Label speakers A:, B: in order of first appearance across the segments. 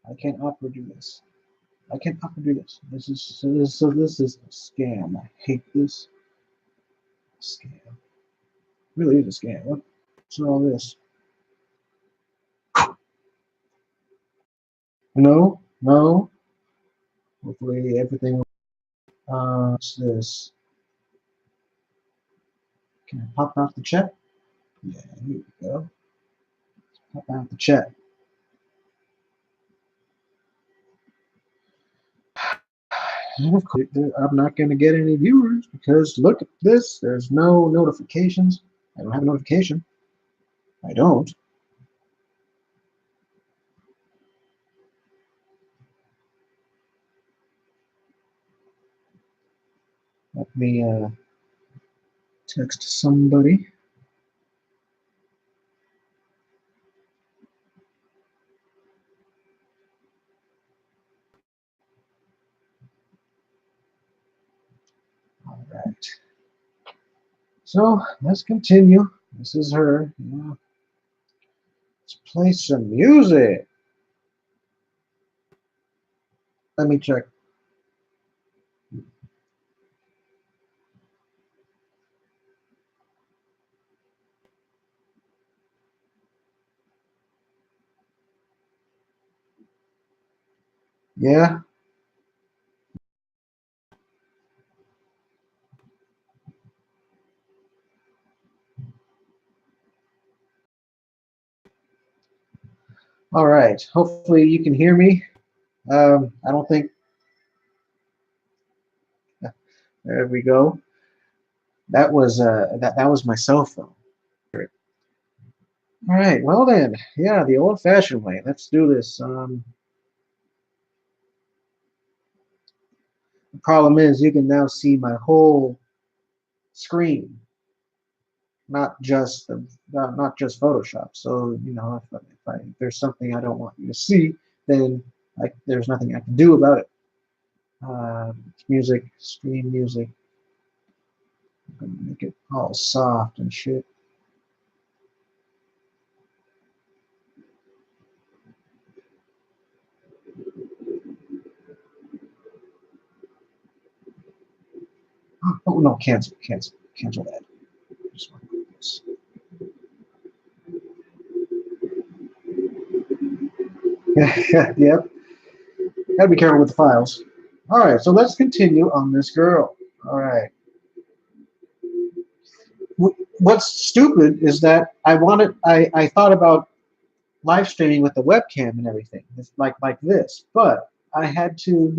A: I can't do this. I can't do this. This is a scam. I hate this scam. Really is a scam. What's all this? No, no. Hopefully everything. What's this? Can I pop out the chat? Yeah, here we go. Pop out the chat. And of course, I'm not going to get any viewers because look at this. There's no notifications. I don't have a notification. I don't. Let me text somebody. All right. So let's continue. This is her. Yeah. Let's play some music. Let me check. Yeah. All right. Hopefully you can hear me. I don't think. There we go. That was my cell phone. All right. Well then, yeah, the old-fashioned way. Let's do this. The problem is you can now see my whole screen, not just Photoshop. So if there's something I don't want you to see, then there's nothing I can do about it. Music, stream music. I'm gonna make it all soft and shit. Oh no, cancel that. Just want to do this. Yep. Gotta be careful with the files. All right, so let's continue on this girl. All right. What's stupid is that I thought about live streaming with the webcam and everything, it's like this, but I had to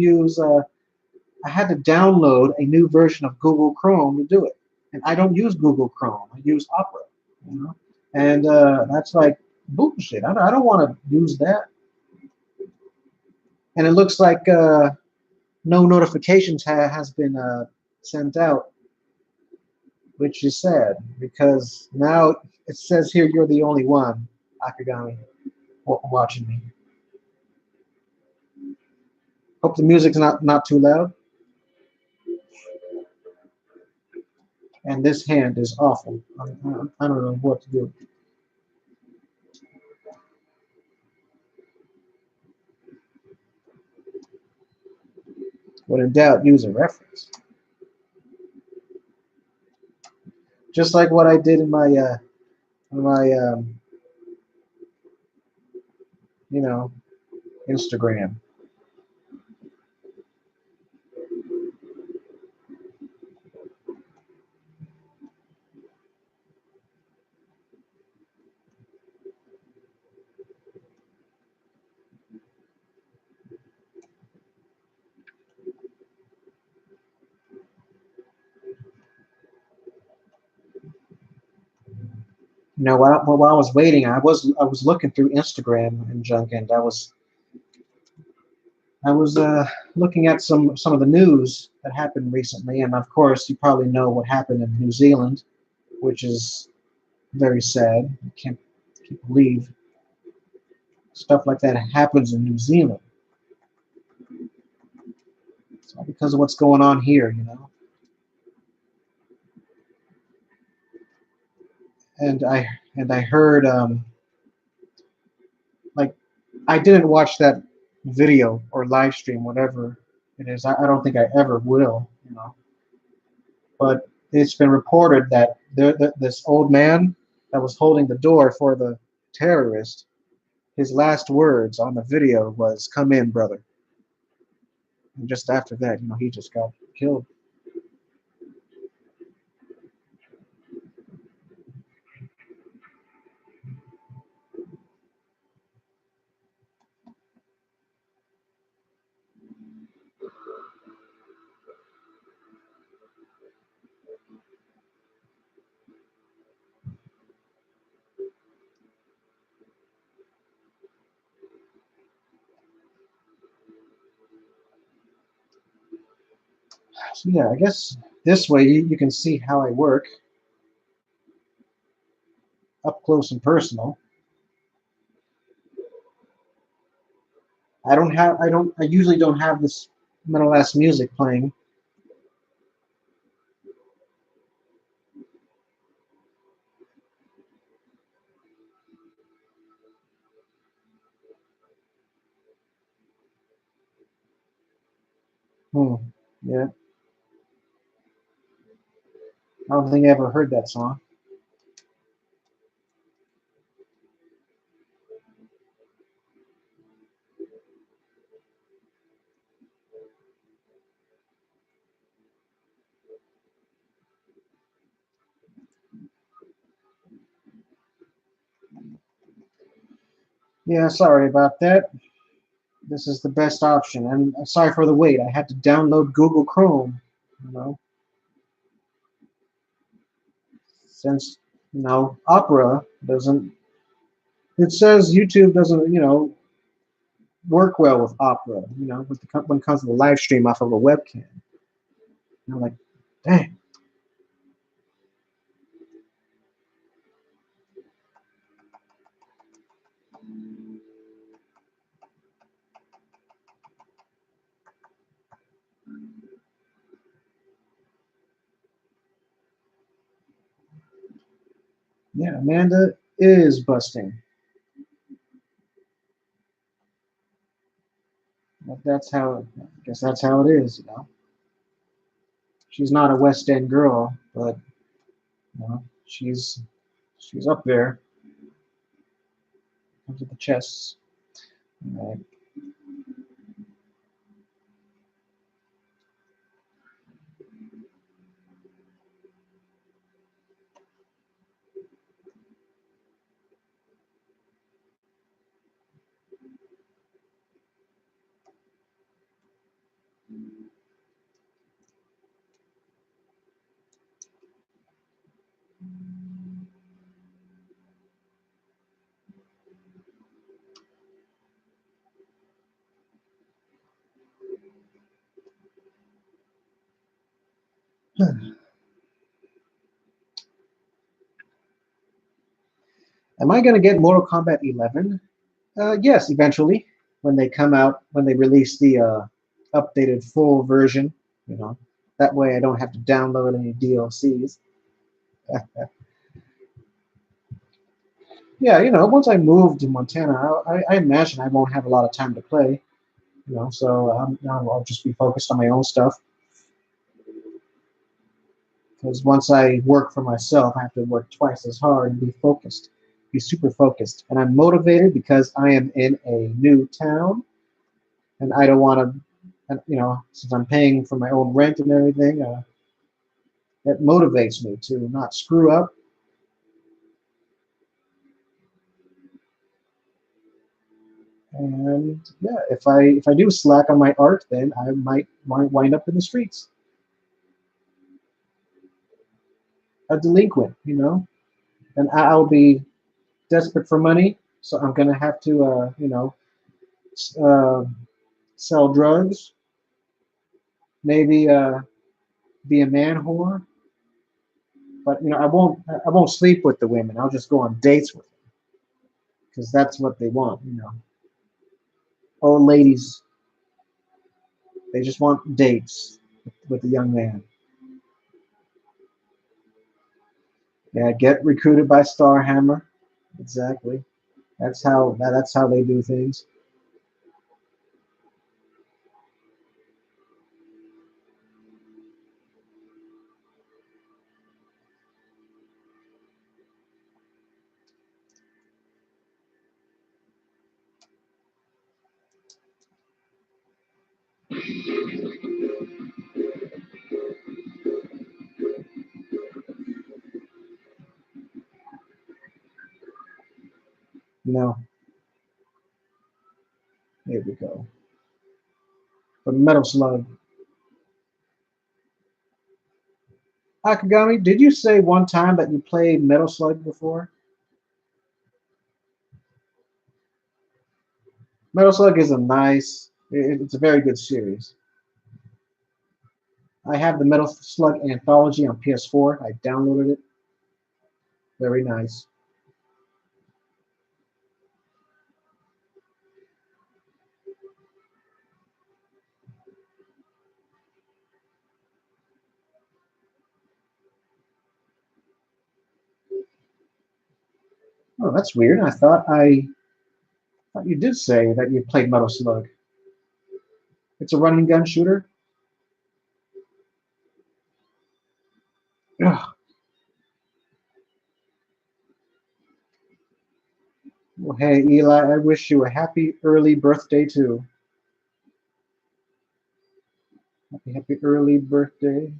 A: download a new version of Google Chrome to do it, and I don't use Google Chrome. I use Opera, you know, and that's like bullshit. I don't want to use that. And it looks like no notifications has been sent out, which is sad because now it says here you're the only one, Akagami, watching me. Hope the music's not too loud. And this hand is awful. I don't know what to do. When in doubt, use a reference. Just like what I did in my you know Instagram. While I was waiting, I was looking through Instagram and junk, and I was looking at some of the news that happened recently, and of course, you probably know what happened in New Zealand, which is very sad. Can't believe stuff like that happens in New Zealand. It's all because of what's going on here. And I heard like I didn't watch that video or live stream, whatever it is. I don't think I ever will, you know. But it's been reported that this old man that was holding the door for the terrorist, his last words on the video was "Come in, brother." And just after that, you know, he just got killed. So yeah, I guess this way you can see how I work up close and personal. I usually don't have this metal ass music playing. Hmm. Yeah, I don't think I ever heard that song. Yeah, sorry about that. This is the best option, and sorry for the wait. I had to download Google Chrome, you know, since Opera doesn't. It says YouTube doesn't, work well with Opera, with when it comes to the live stream off of a webcam. And I'm like, dang. Yeah, Amanda is busting. But that's how. I guess that's how it is, you know. She's not a West End girl, but she's up there in terms of the chests. Right. Am I going to get Mortal Kombat 11? Yes, eventually, when they come out, when they release the updated full version, you know, that way I don't have to download any DLCs. Yeah, once I move to Montana, I imagine I won't have a lot of time to play, so I'll just be focused on my own stuff. Because once I work for myself, I have to work twice as hard and be focused, be super focused. And I'm motivated because I am in a new town, and I don't want to, since I'm paying for my own rent and everything, it motivates me to not screw up. And yeah, if I do slack on my art, then I might wind up in the streets, a delinquent, and I'll be desperate for money, so I'm gonna have to, uh, sell drugs, maybe be a man whore, but I won't sleep with the women. I'll just go on dates with them because that's what they want, Old ladies, they just want dates with a young man. Yeah, get recruited by Starhammer. Exactly. That's how they do things. No. Here we go. But Metal Slug. Akagami, did you say one time that you played Metal Slug before? Metal Slug is it's a very good series. I have the Metal Slug Anthology on PS4. I downloaded it. Very nice. Oh, that's weird. I thought you did say that you played Metal Slug. It's a running gun shooter. Ugh. Well, hey, Eli, I wish you a happy early birthday too. Happy early birthday.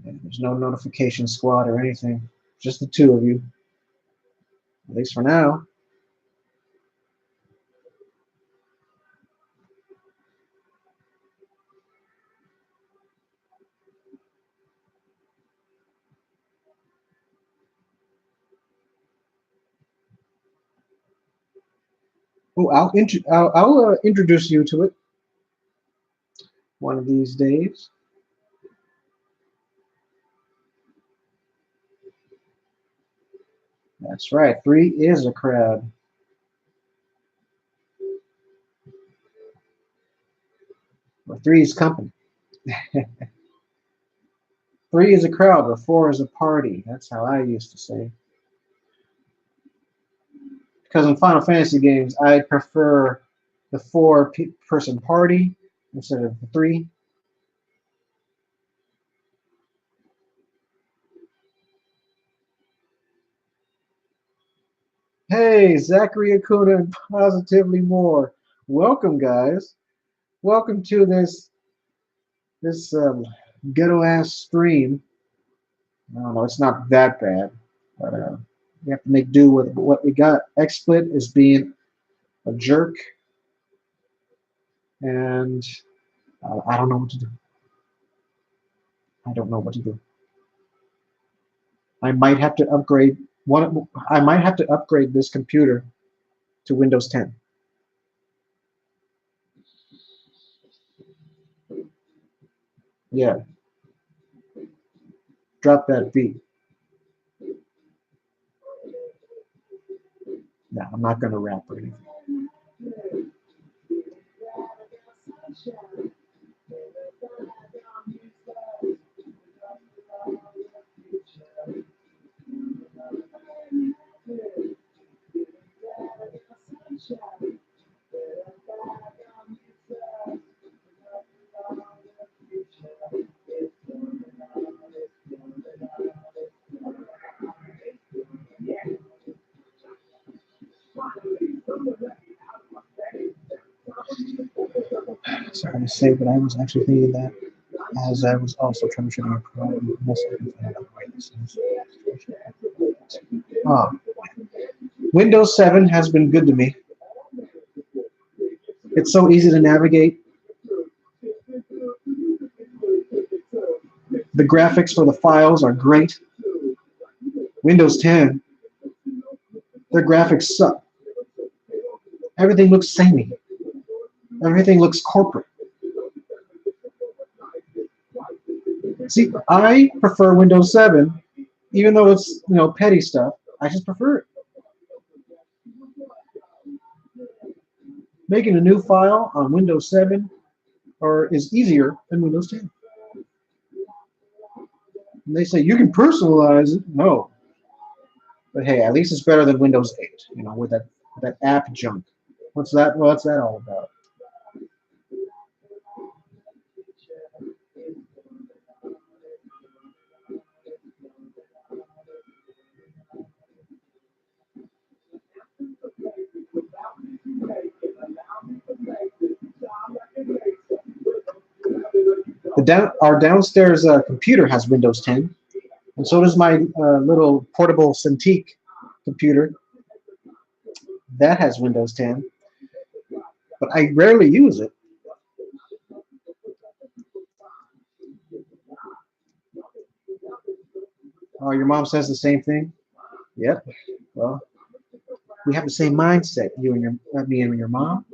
A: Yeah, there's no notification squad or anything. Just the two of you. At least for now. Oh, I'll introduce you to it one of these days. That's right. 3 is a crowd. Or 3 is company. 3 is a crowd, or 4 is a party. That's how I used to say. Because in Final Fantasy games, I prefer the 4-person party instead of the 3. Hey, Zachary Acuna and Positively More. Welcome, guys. Welcome to this ghetto ass stream. I don't know, it's not that bad, but we have to make do with what we got. XSplit is being a jerk, and I don't know what to do. I don't know what to do. I might have to upgrade one. I might have to upgrade this computer to Windows 10. Yeah, drop that beat. No, I'm not gonna rap or anything. Sorry to say, but I was actually thinking that as I was also troubleshooting a problem. Windows 7 has been good to me. It's so easy to navigate. The graphics for the files are great. Windows 10, their graphics suck. Everything looks samey. Everything looks corporate. See, I prefer Windows 7, even though it's petty stuff. I just prefer it. Making a new file on Windows 7 is easier than Windows 10. And they say you can personalize it. No, but hey, at least it's better than Windows 8. With that that app junk. What's that? What's that all about? Our downstairs computer has Windows 10, and so does my little portable Cintiq computer. That has Windows 10, but I rarely use it. Oh, your mom says the same thing? Yep. Well, we have the same mindset, you and me and your mom.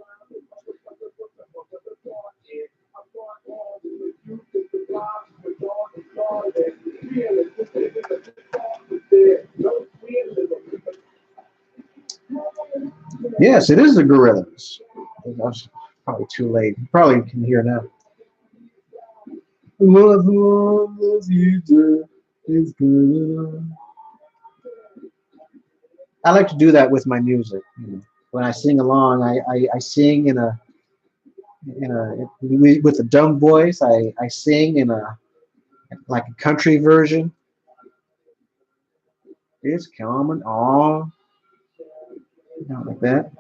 A: Yes, it is the Gorillas. That's probably too late. You probably can hear now. What the future is good. I like to do that with my music. When I sing along, I sing with a dumb voice. I sing in a like a country version. It's coming on, like that.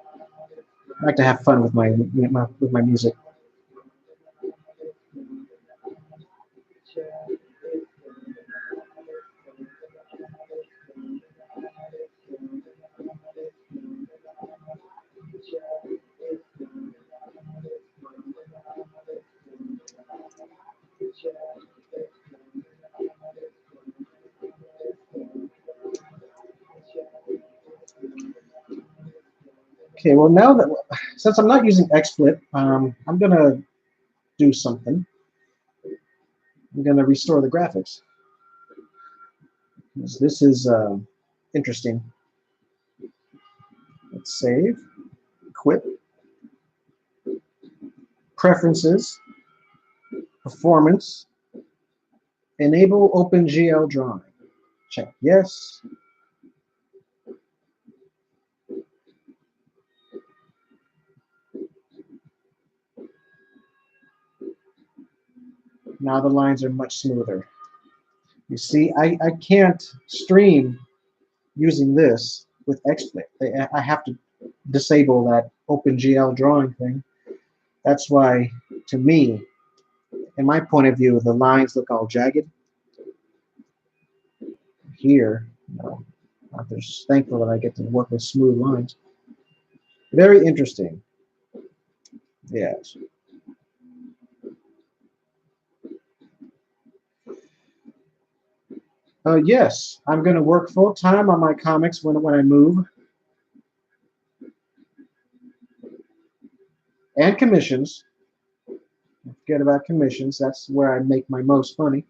A: I like to have fun with my music. Okay, well now that since I'm not using XSplit, I'm gonna do something. I'm gonna restore the graphics. This is interesting. Let's save, quit, preferences, performance, enable OpenGL drawing. Check yes. Now the lines are much smoother. You see, I can't stream using this with XSplit. I have to disable that OpenGL drawing thing. That's why, to me, in my point of view, the lines look all jagged. Here, I'm just thankful that I get to work with smooth lines. Very interesting. Yes. Yes, I'm going to work full time on my comics when I move, and commissions. Forget about commissions. That's where I make my most money.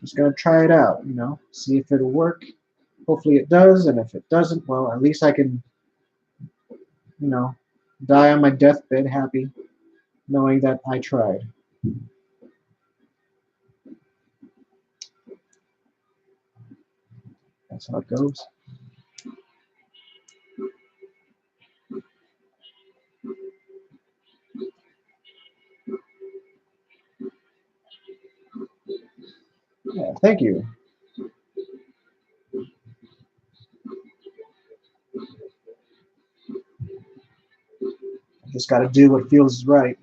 A: Just going to try it out, see if it'll work. Hopefully it does, and if it doesn't, well, at least I can, die on my deathbed happy, knowing that I tried. That's how it goes. Yeah, thank you. I just got to do what feels right.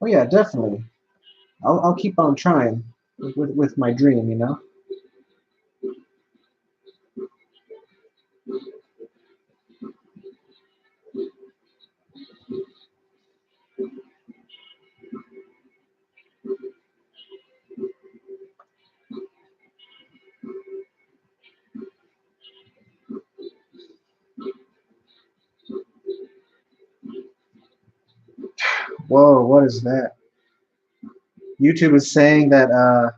A: Oh yeah, definitely. I'll keep on trying with my dream. Whoa, what is that? YouTube is saying that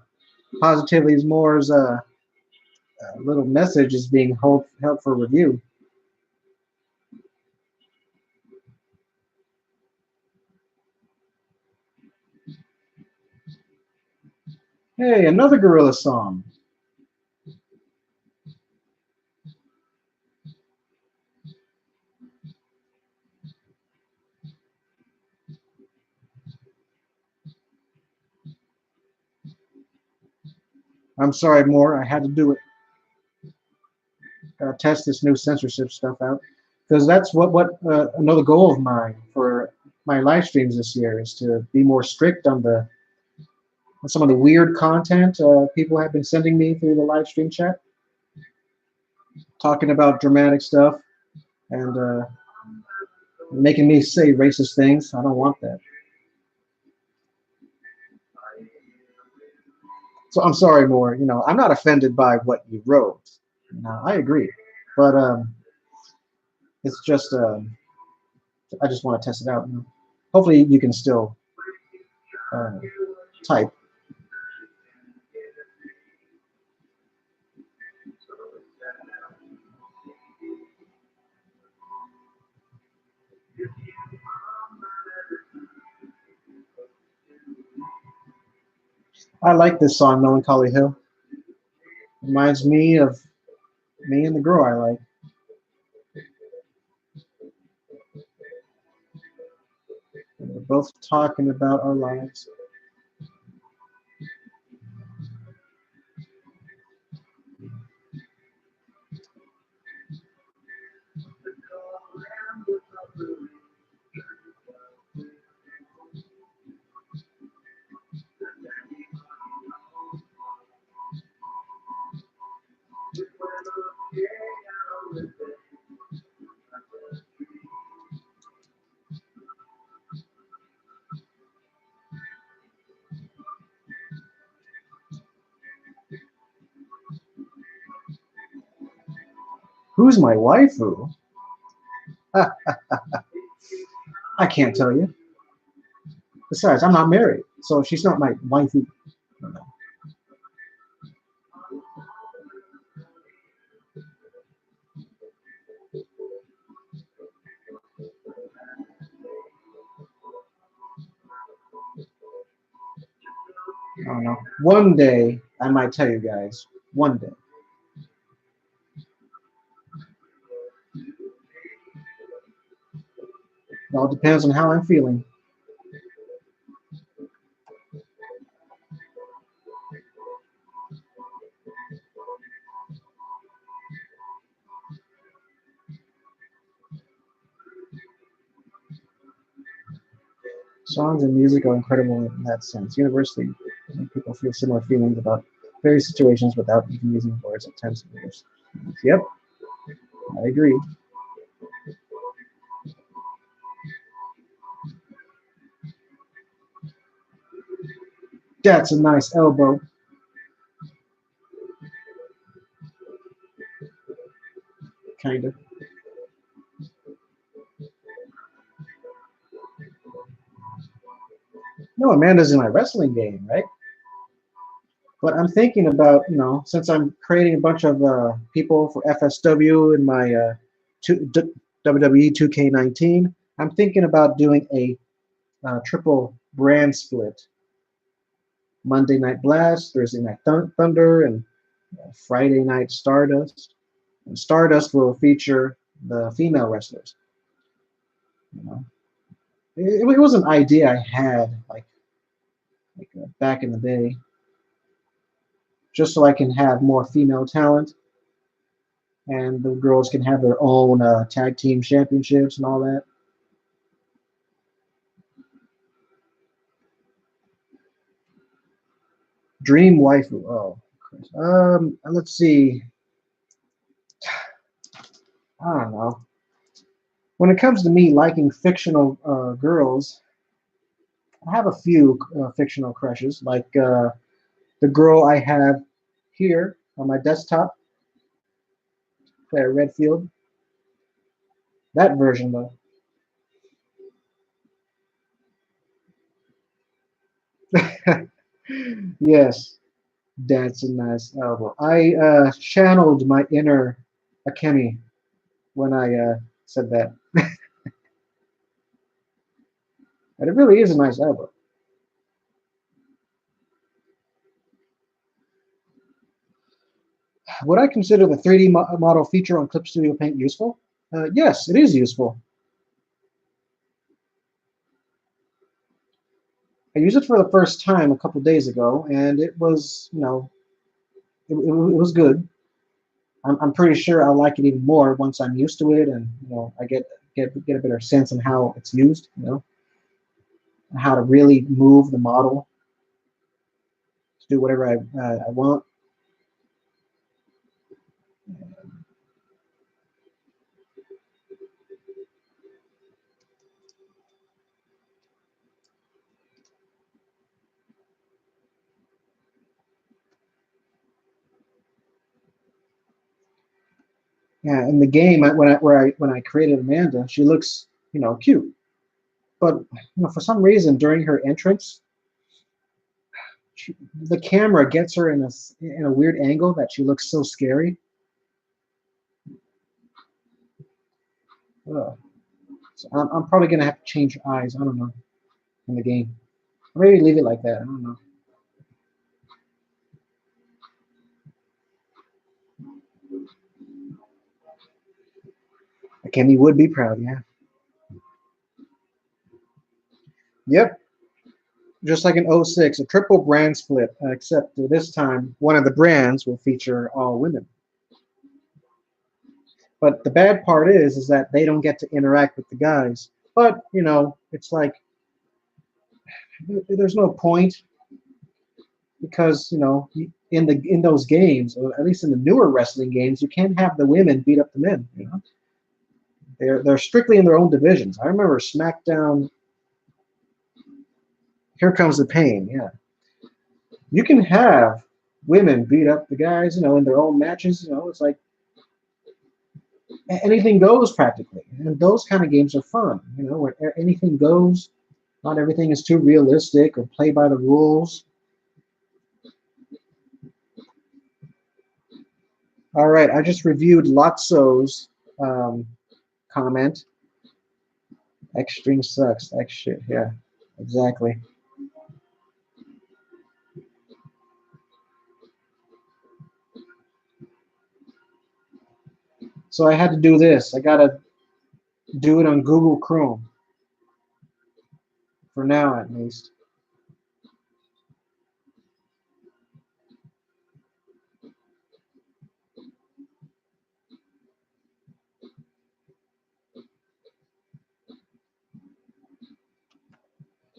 A: Positively is More's little message is being held for review. Hey, another Gorilla song. I'm sorry, Moore. I had to do it. Test this new censorship stuff out because that's what another goal of mine for my live streams this year is to be more strict on some of the weird content people have been sending me through the live stream chat, talking about dramatic stuff and making me say racist things. I don't want that. So I'm sorry, Moore. I'm not offended by what you wrote. I agree, but it's just I just want to test it out. Hopefully, you can still uh, type. I like this song, Melancholy Hill. Reminds me of me and the girl I like. We're both talking about our lives. Who's my waifu? I can't tell you. Besides, I'm not married, so she's not my waifu. I don't know. One day, I might tell you guys. One day. It all depends on how I'm feeling. Songs and music are incredible in that sense. Universally, make people feel similar feelings about various situations without even using words at times. Yep, I agree. That's a nice elbow. Kind of. No, Amanda's in my wrestling game, right? But I'm thinking about, since I'm creating a bunch of people for FSW in my WWE 2K19, I'm thinking about doing a triple brand split. Monday Night Blast, Thursday Night Thunder, and Friday Night Stardust. And Stardust will feature the female wrestlers. You know, it was an idea I had like back in the day, just so I can have more female talent, and the girls can have their own tag team championships and all that. Dream waifu. Oh, let's see. I don't know. When it comes to me liking fictional girls, I have a few fictional crushes, like the girl I have here on my desktop, Claire Redfield. That version, though. Yes, that's a nice elbow. I channeled my inner Akemi when I said that. And it really is a nice elbow. Would I consider the 3D model feature on Clip Studio Paint useful? Yes, it is useful. I used it for the first time a couple days ago, and it was, it was good. I'm pretty sure I'll like it even more once I'm used to it, and I get a better sense on how it's used, and how to really move the model to do whatever I want. Yeah, in the game, when I created Amanda, she looks, cute, but for some reason during her entrance, the camera gets her in a weird angle that she looks so scary. Ugh. So I'm probably gonna have to change her eyes. I don't know, in the game. Or maybe leave it like that. I don't know. Kenny would be proud. Yeah. Yep. Just like in '06, a triple brand split, except this time one of the brands will feature all women. But the bad part is that they don't get to interact with the guys. But it's like there's no point because in those games, or at least in the newer wrestling games, you can't have the women beat up the men. They're strictly in their own divisions. I remember SmackDown. Here comes the pain. Yeah, you can have women beat up the guys, in their own matches. It's like anything goes practically, and those kind of games are fun. Where anything goes. Not everything is too realistic or play by the rules. All right, I just reviewed Lotso's um, comment. X string sucks. X shit. Yeah, exactly. So I had to do this. I gotta do it on Google Chrome for now, at least.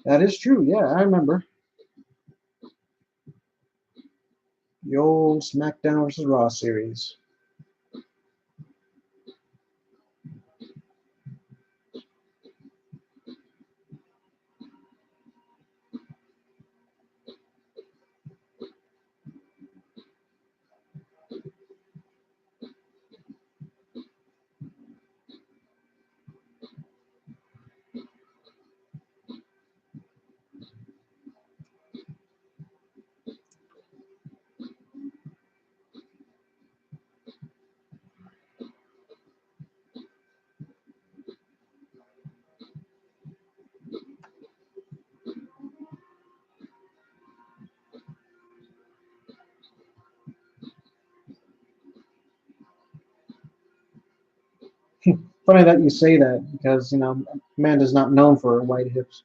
A: That is true. Yeah, I remember the old SmackDown versus Raw series. Funny that you say that because Amanda's not known for her wide hips.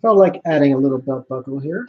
A: Felt like adding a little belt buckle here.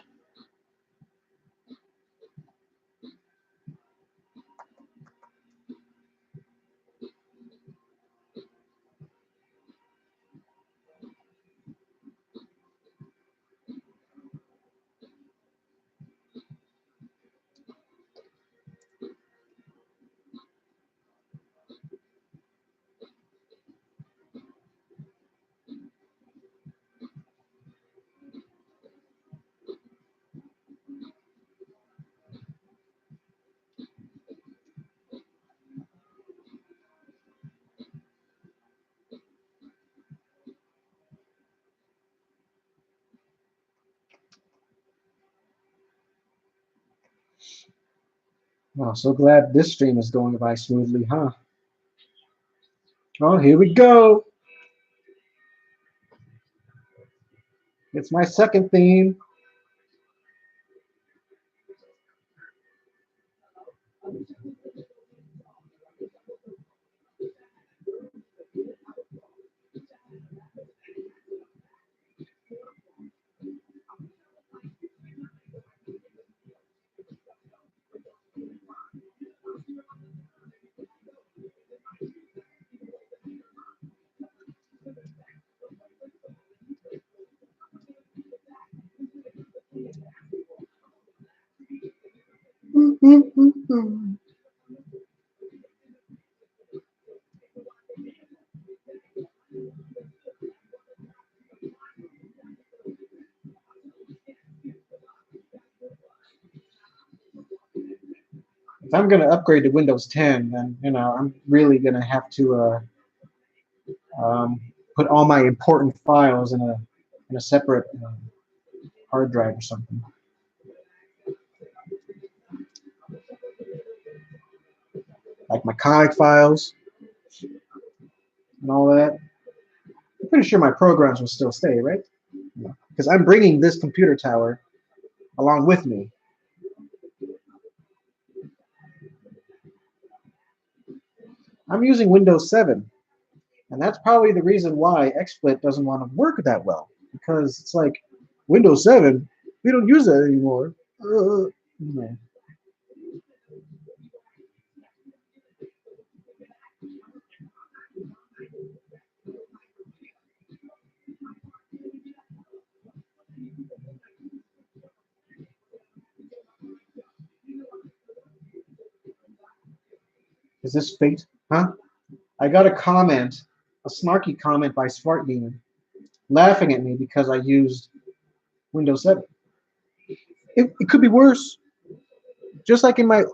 A: Oh, so glad this stream is going by smoothly, huh? Oh, here we go. It's my second theme. If I'm going to upgrade to Windows 10, then I'm really going to have to um, put all my important files in a separate hard drive or something. Like my comic files and all that. I'm pretty sure my programs will still stay, right? Because I'm bringing this computer tower along with me. I'm using Windows 7, and that's probably the reason why XSplit doesn't want to work that well, because it's like, Windows 7, we don't use that anymore. No. Is this fate? Huh? I got a comment, a snarky comment by Smart Demon, laughing at me because I used Windows 7. It could be worse. Just like in my,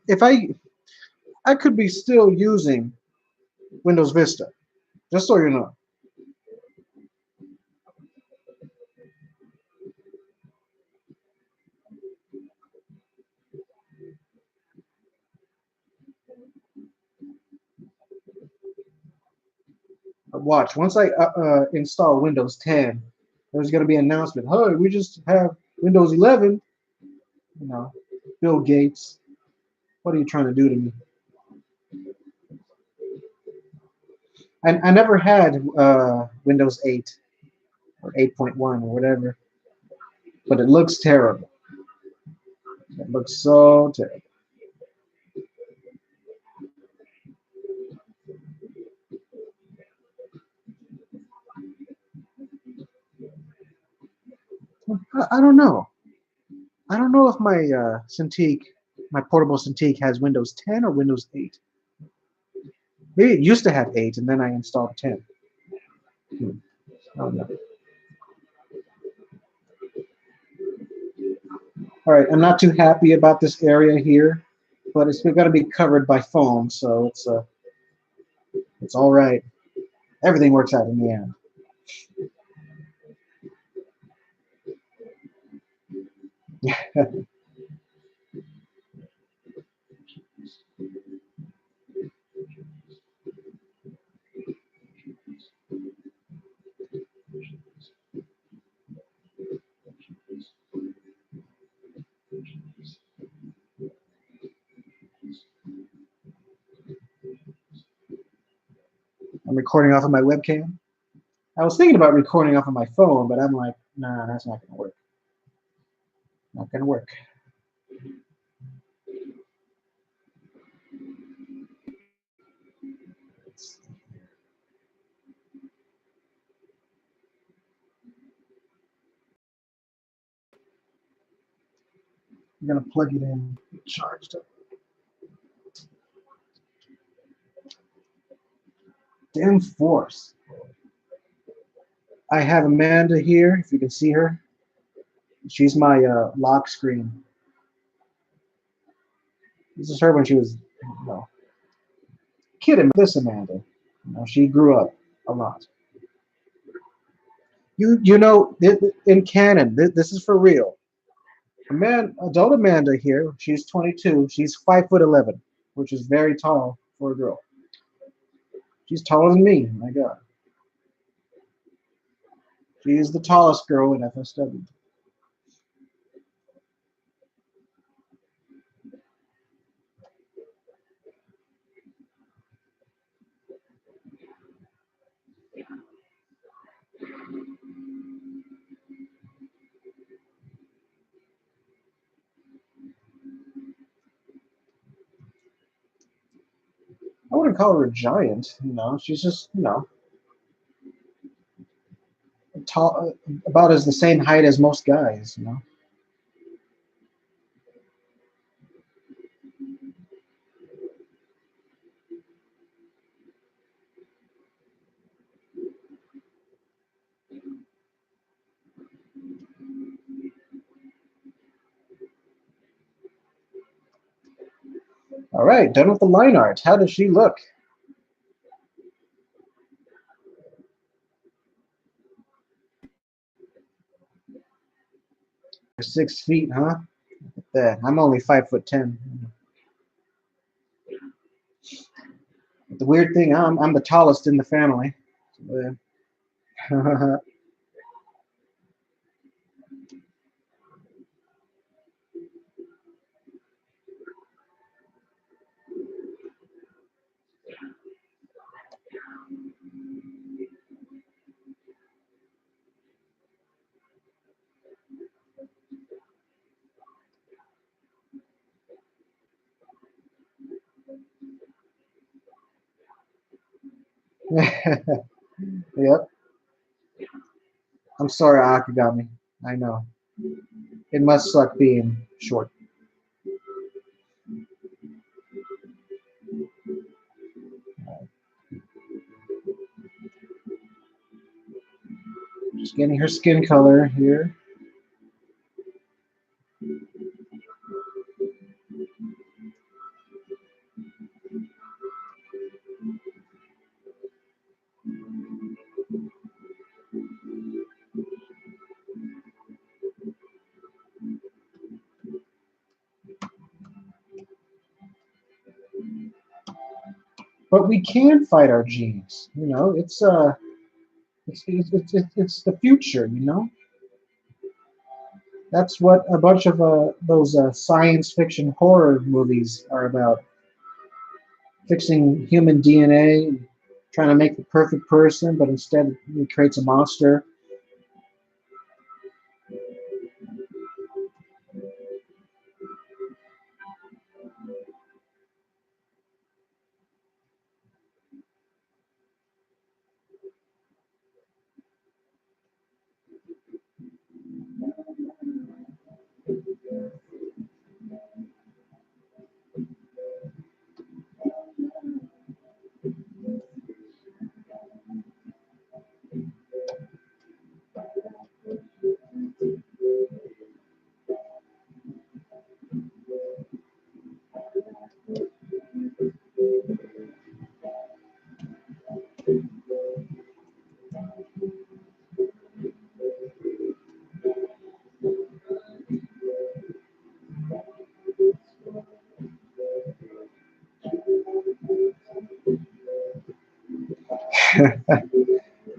A: if I could be still using Windows Vista, just so you know. Watch, once I install Windows 10, there's going to be an announcement. Hey, we just have Windows 11. You know, Bill Gates, what are you trying to do to me? And I never had Windows 8 or 8.1 or whatever, but it looks terrible. It looks so terrible. I don't know. I don't know if my Cintiq, my portable Cintiq, has Windows 10 or Windows 8. Maybe it used to have 8, and then I installed 10. I don't know. All right, I'm not too happy about this area here, but it's going to be covered by foam, so it's all right. Everything works out in the end. I'm recording off of my webcam. I was thinking about recording off of my phone, but I'm like, nah, that's not going to work. Not going to work. I'm going to plug it in, charged up. Damn force. I have Amanda here, if you can see her. She's my lock screen. This is her when she was, kid. This Amanda. She grew up a lot. You know, in canon, this is for real. Adult Amanda here. She's 22. She's 5'11", which is very tall for a girl. She's taller than me. My God, she's the tallest girl in FSW. I wouldn't call her a giant. She's just tall, about as the same height as most guys. All right, done with the line art. How does she look? 6 feet, huh? There, I'm only 5'10". But the weird thing, I'm the tallest in the family. Yep. I'm sorry, Akagami. I know. It must suck being short. Just getting her skin color here. But we can fight our genes. It's the future. That's what a bunch of those science fiction horror movies are about. Fixing human DNA, trying to make the perfect person, but instead it creates a monster.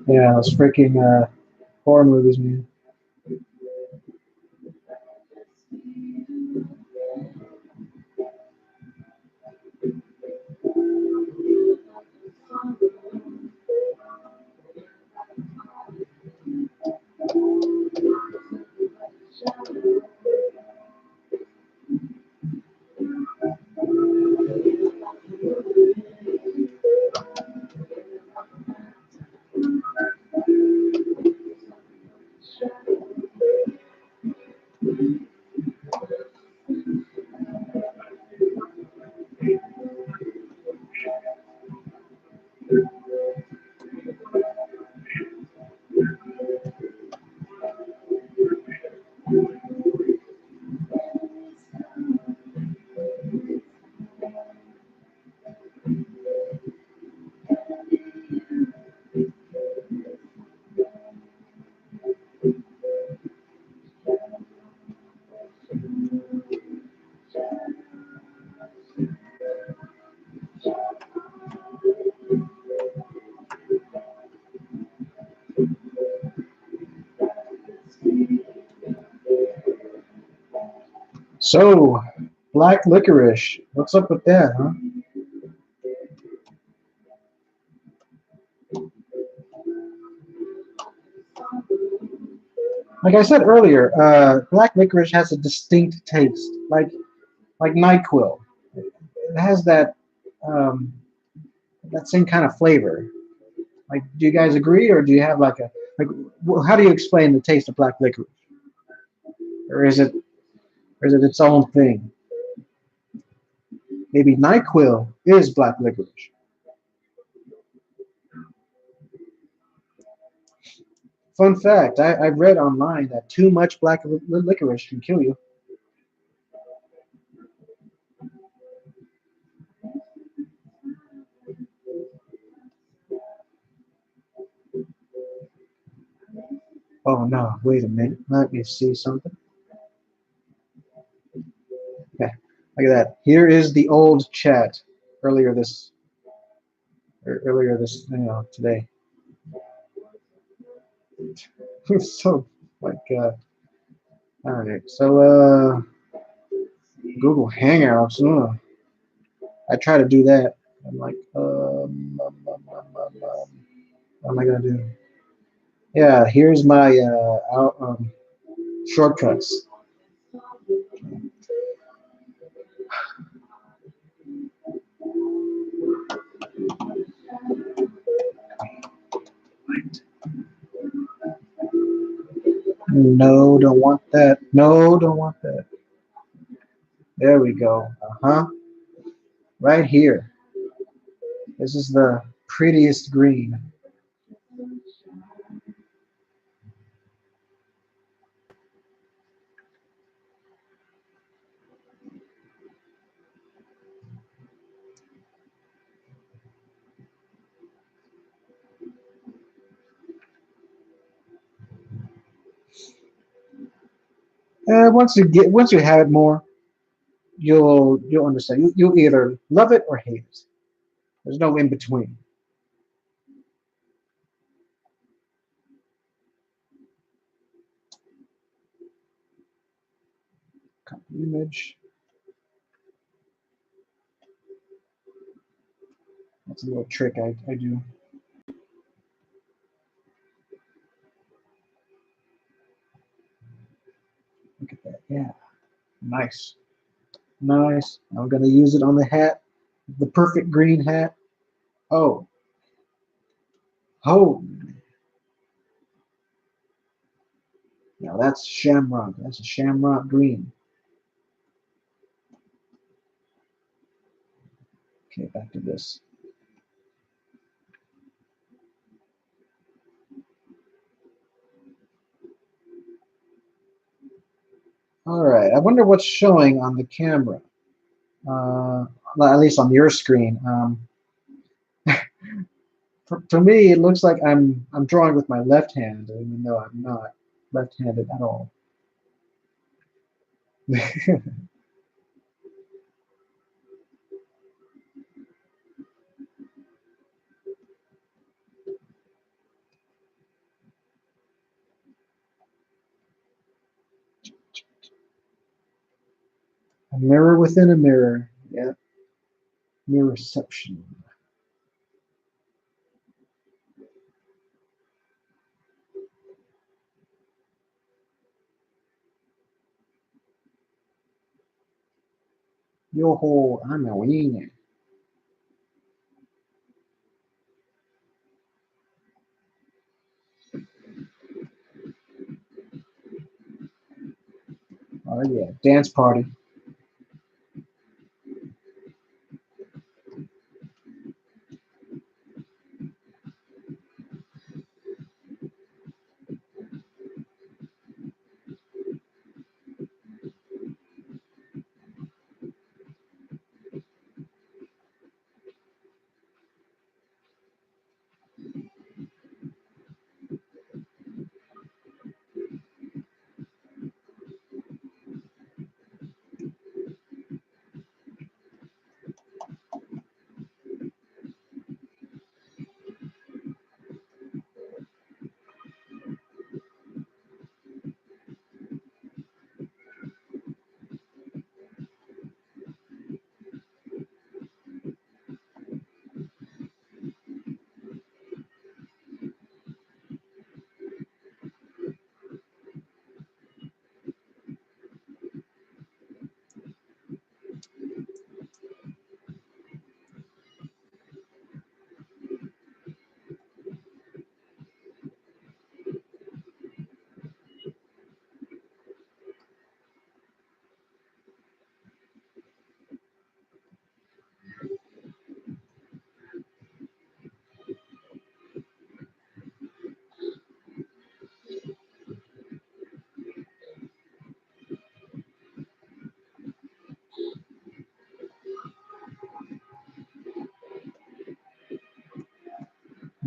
A: Yeah, those freaking horror movies, man. So, black licorice. What's up with that, huh? Like I said earlier, black licorice has a distinct taste, like Nyquil. It has um, that same kind of flavor. Like, do you guys agree, or do you have like a like? How do you explain the taste of black licorice, or is it its own thing? Maybe Nyquil is black licorice. Fun fact: I've read online that too much black licorice can kill you. Oh no! Wait a minute. Let me see something. Okay, look at that. Here is the old chat earlier this today. So like all right. So Google Hangouts. I try to do that. I'm like what am I gonna do? Yeah, here's my shortcuts. No, don't want that. No, don't want that. There we go. Uh-huh. Right here. This is the prettiest green. Once you have it more, you'll understand. You'll either love it or hate it. There's no in between. Copy image. That's a little trick I do. Look at that. Yeah. Nice. Nice. I'm gonna use it on the hat. The perfect green hat. Oh. Oh. Now that's shamrock. That's a shamrock green. Okay, back to this. All right. I wonder what's showing on the camera. Well, at least on your screen. For me, it looks like I'm drawing with my left hand, even though I'm not left-handed at all. A mirror within a mirror. Yeah, mirrorception. Yo-ho, I'm a wing. Oh yeah, dance party.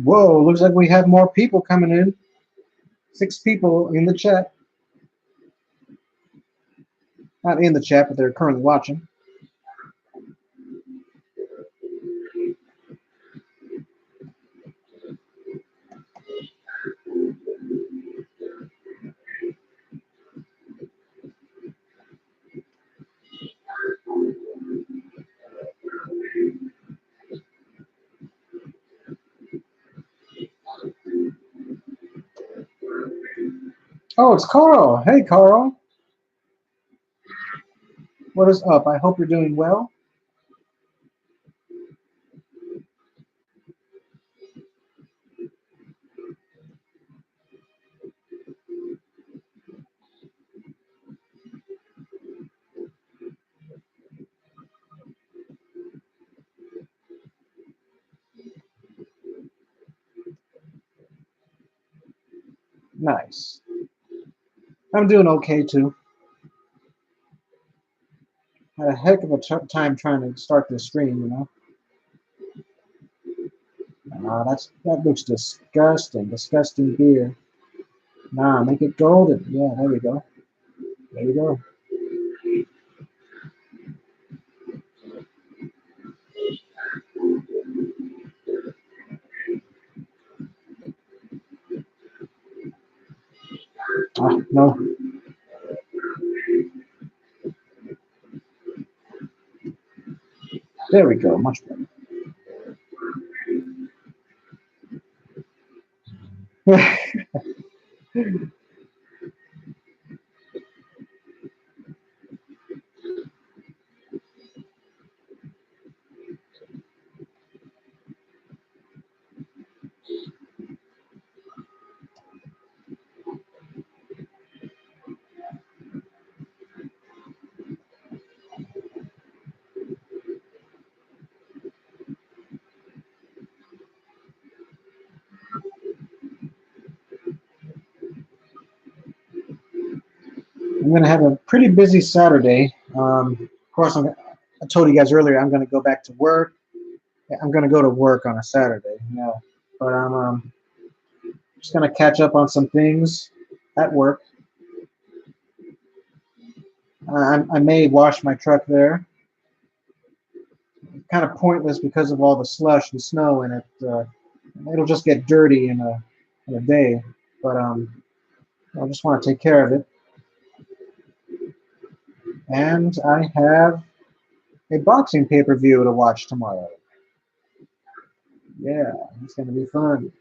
A: Whoa, looks like we have more people coming in. 6 people in the chat. Not in the chat, but they're currently watching. Oh, it's Carl. Hey, Carl. What is up? I hope you're doing well. Nice. I'm doing okay, too. Had a heck of a time trying to start this stream, you know? Nah, that looks disgusting. Disgusting beer. Nah, make it golden. Yeah, there we go. There we go. Ah, no. There we go. Much better. I'm going to have a pretty busy Saturday. Of course, I told you guys earlier I'm going to go back to work. I'm going to go to work on a Saturday. Yeah, but I'm just going to catch up on some things at work. I may wash my truck there. Kind of pointless because of all the slush and snow in it. It'll just get dirty in a day. But I just want to take care of it. And I have a boxing pay-per-view to watch tomorrow. Yeah, it's going to be fun.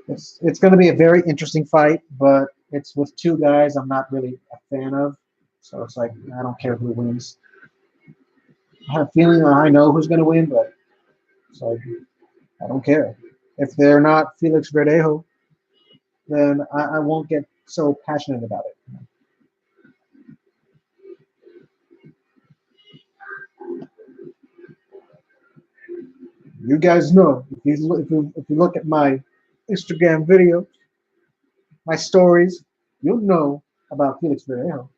A: It's going to be a very interesting fight, but it's with 2 guys I'm not really a fan of. So it's like I don't care who wins. I have a feeling I know who's going to win, but it's like I don't care. If they're not Felix Verdejo, then I won't get so passionate about it. You guys know if you look at my Instagram video, my stories, you'll know about Felix Verdejo.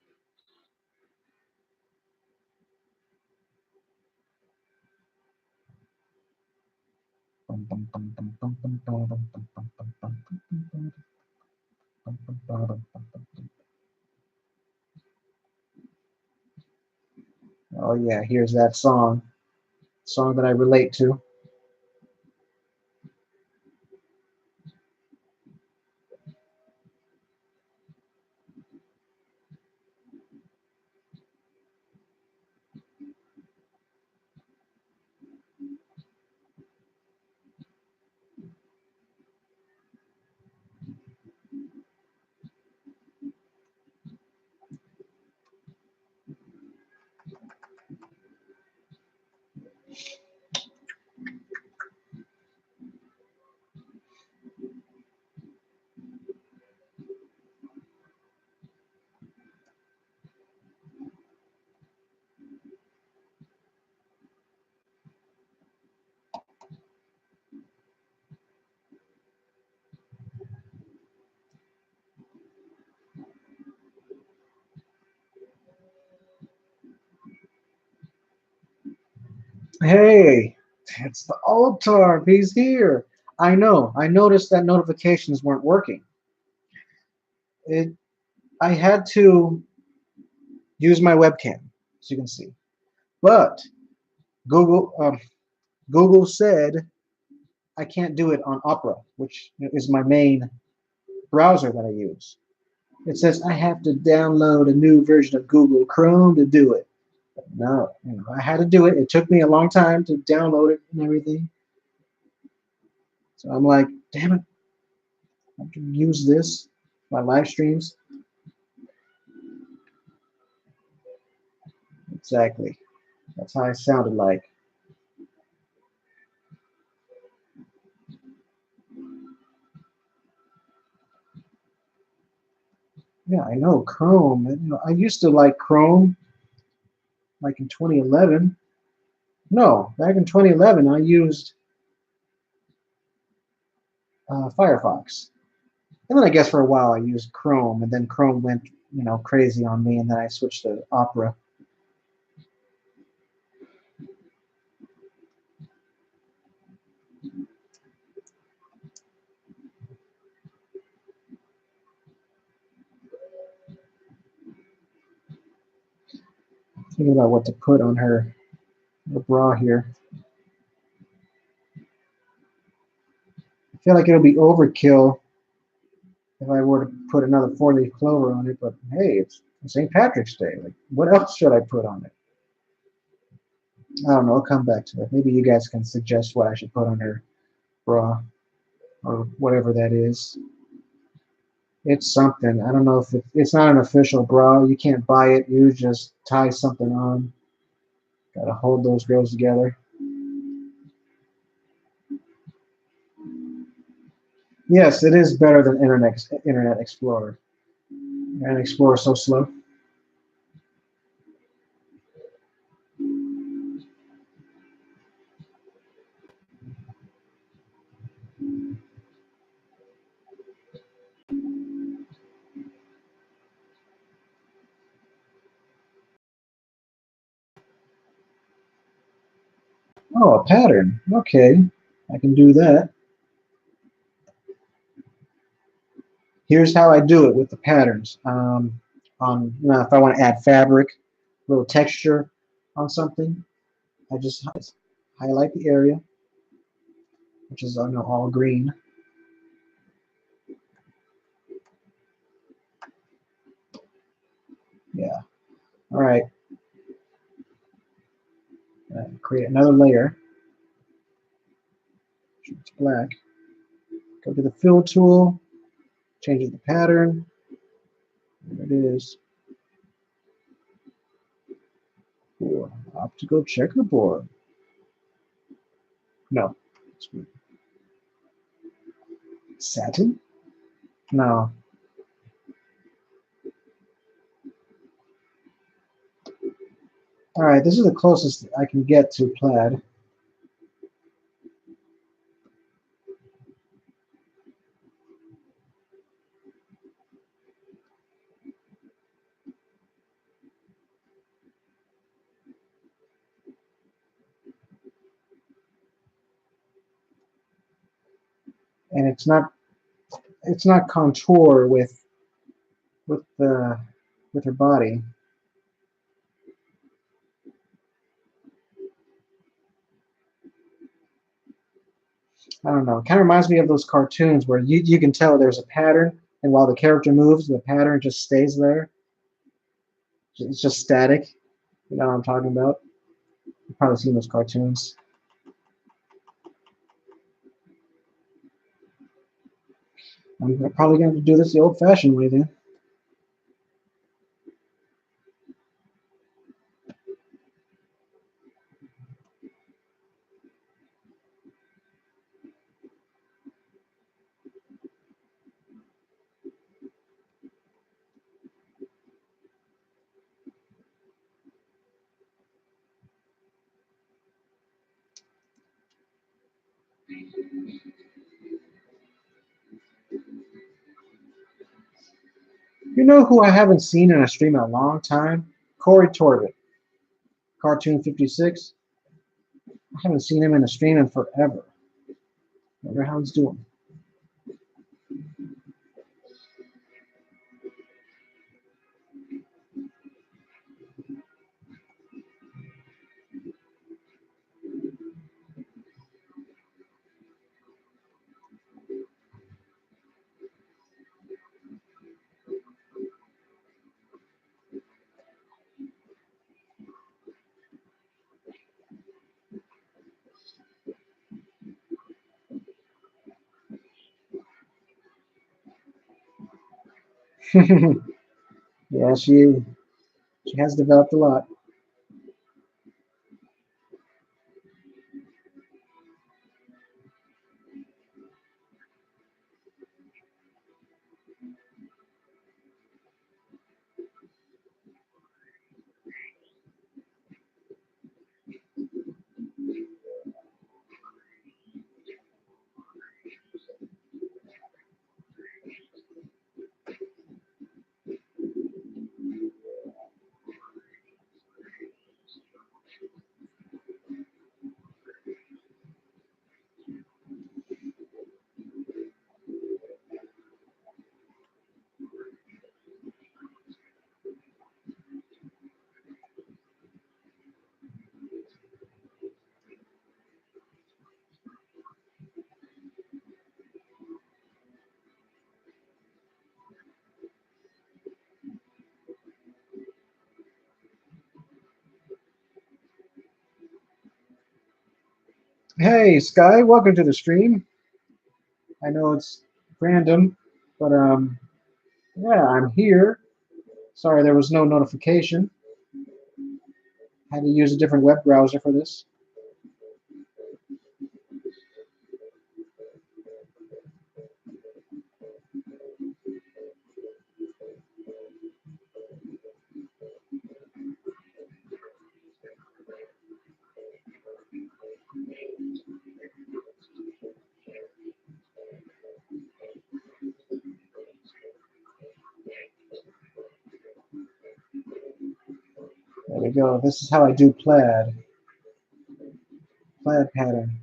A: Oh yeah, here's that song that I relate to. Hey, It's the Altarp. He's here. I know. I noticed that notifications weren't working. It. I had to use my webcam, as you can see. But Google Google said I can't do it on Opera, which is my main browser that I use. It says I have to download a new version of Google Chrome to do it. No, I had to do it. It took me a long time to download it and everything. So I'm like, damn it, I can use this my live streams. Exactly. That's how I sounded like. Yeah, I know Chrome. I used to like Chrome, like in 2011. No, back in 2011, I used Firefox. And then I guess for a while I used Chrome, and then Chrome went, crazy on me, and then I switched to Opera. Thinking about what to put on her bra here. I feel like it'll be overkill if I were to put another four-leaf clover on it, but hey, it's St. Patrick's Day. Like, what else should I put on it? I don't know. I'll come back to it. Maybe you guys can suggest what I should put on her bra or whatever that is. It's something. I don't know if it's not an official bra. You can't buy it. You just tie something on. Gotta hold those girls together. Yes, it is better than Internet Explorer. Internet Explorer is so slow. Oh, a pattern. Okay, I can do that. Here's how I do it with the patterns. If I want to add fabric, a little texture on something, I just highlight the area, which is all green. Yeah. All right. Create another layer. It's black. Go to the fill tool. Change the pattern. There it is. Cool. Optical checkerboard. No. Satin? No. All right. This is the closest I can get to plaid. And it's not contour with with her body. I don't know. It kind of reminds me of those cartoons where you can tell there's a pattern, and while the character moves, the pattern just stays there. It's just static. You know what I'm talking about? You've probably seen those cartoons. I'm probably going to do this the old-fashioned way then. You know who I haven't seen in a stream in a long time? Corey Torbett, Cartoon 56. I haven't seen him in a stream in forever. Wonder how he's doing. Yeah, she has developed a lot. Hey, Sky, welcome to the stream. I know it's random, but yeah, I'm here. Sorry, there was no notification. Had to use a different web browser for this. There we go. This is how I do plaid. Plaid pattern.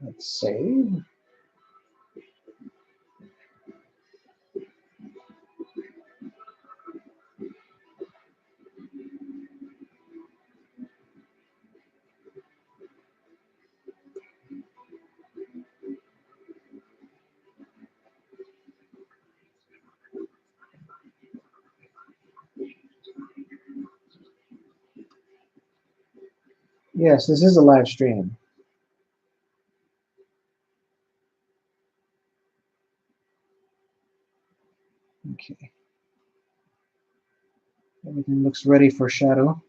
A: Let's save. Yes, this is a live stream. Okay. Everything looks ready for shadow.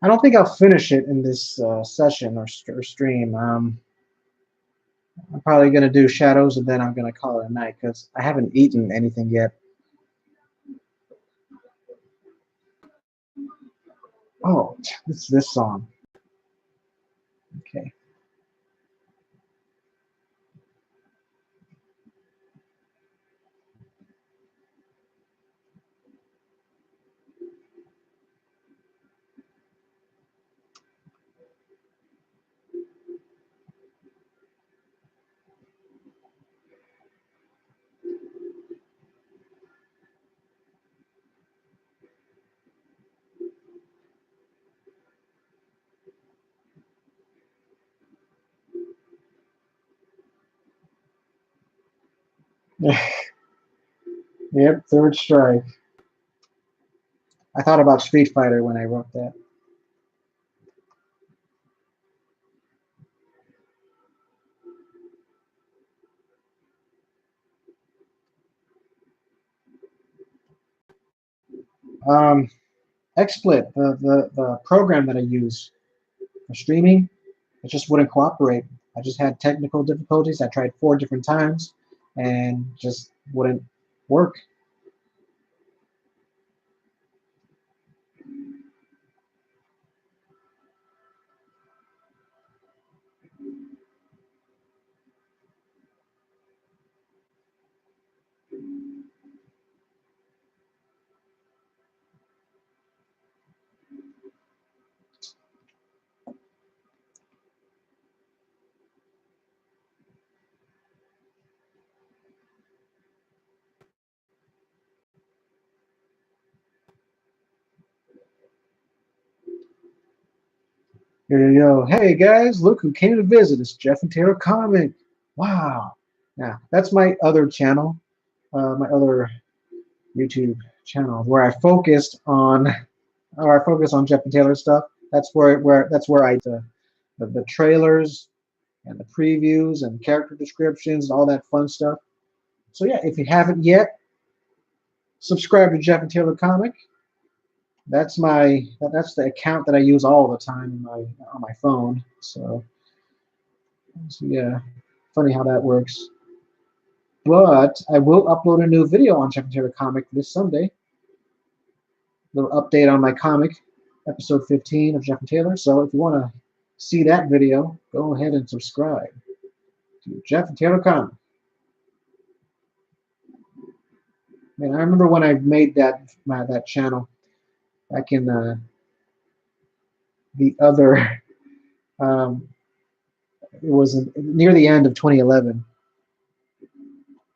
A: I don't think I'll finish it in this session or stream. I'm probably going to do shadows and then I'm going to call it a night because I haven't eaten anything yet. Oh, it's this song. Okay. Yep, third strike. I thought about Street Fighter when I wrote that. XSplit, the program that I use for streaming, it just wouldn't cooperate. I just had technical difficulties. I tried 4 different times and just wouldn't work. Here you go. Hey guys, look who came to visit. It's Jeff and Taylor Comic. Wow. Now, that's my other channel, my other YouTube channel where I focused on, or I focus on Jeff and Taylor stuff. That's where I the trailers and the previews and character descriptions and all that fun stuff. So yeah, if you haven't yet, subscribe to Jeff and Taylor Comic. That's the account that I use all the time on my phone. So yeah, funny how that works. But I will upload a new video on Jeff and Taylor Comic this Sunday. Little update on my comic, episode 15 of Jeff and Taylor. So if you want to see that video, go ahead and subscribe to Jeff and Taylor Comic. Man, I remember when I made that channel back in the other. It was near the end of 2011,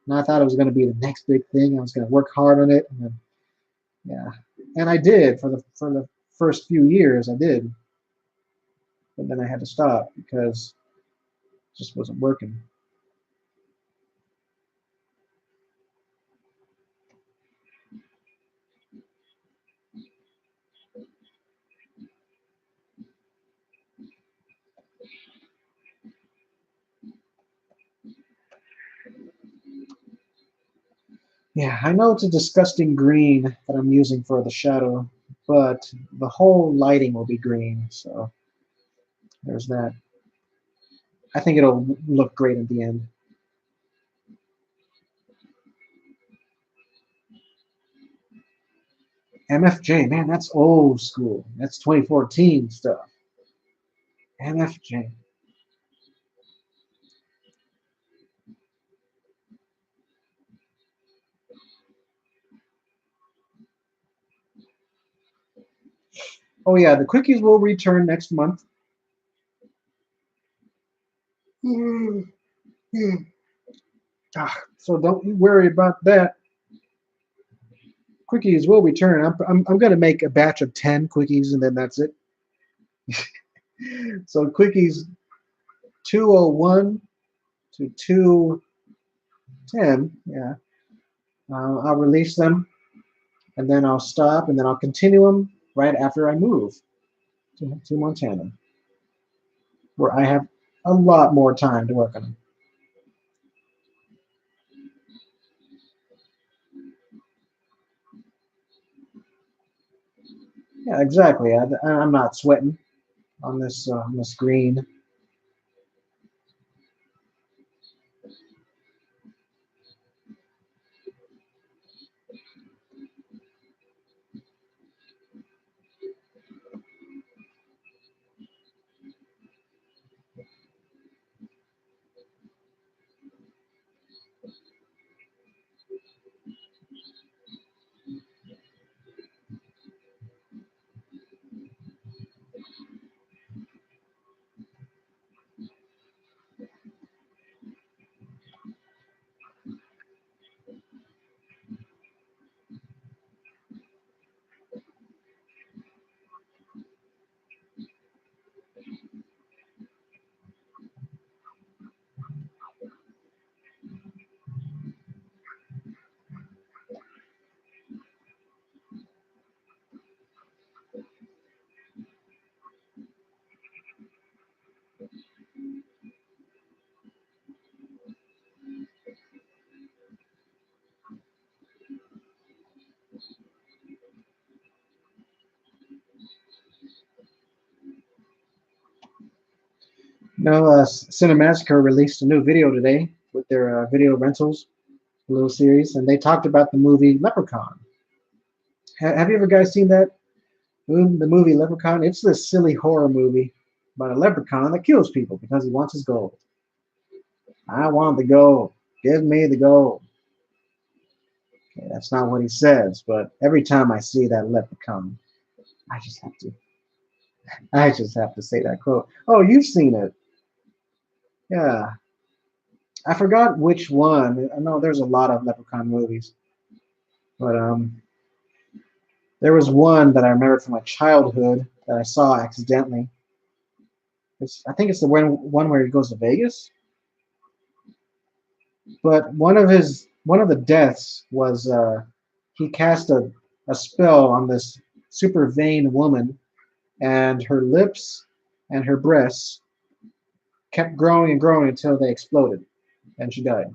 A: and I thought it was going to be the next big thing. I was going to work hard on it, and then, yeah, and I did for the first few years. I did, but then I had to stop because it just wasn't working. Yeah, I know it's a disgusting green that I'm using for the shadow, but the whole lighting will be green, so there's that. I think it'll look great at the end. MFJ, man, that's old school. That's 2014 stuff. MFJ. Oh yeah, the quickies will return next month. So don't you worry about that. Quickies will return. I'm going to make a batch of 10 quickies and then that's it. So quickies 201 to 210, yeah. I'll release them and then I'll stop and then I'll continue them right after I move to Montana, where I have a lot more time to work on them. Yeah, exactly. I'm not sweating on this green. No, Cinemassacre released a new video today with their video rentals little series, and they talked about the movie Leprechaun. Have you ever guys seen that? The movie Leprechaun? It's this silly horror movie. but a leprechaun that kills people because he wants his gold. I want the gold. Give me the gold. Okay, that's not what he says, but every time I see that leprechaun, I just have to, I just have to say that quote. Oh, you've seen it. Yeah. I forgot which one. I know there's a lot of leprechaun movies, but there was one that I remember from my childhood that I saw accidentally. I think it's the one where he goes to Vegas. But one of the deaths was he cast a spell on this super vain woman, and her lips and her breasts kept growing and growing until they exploded, and she died.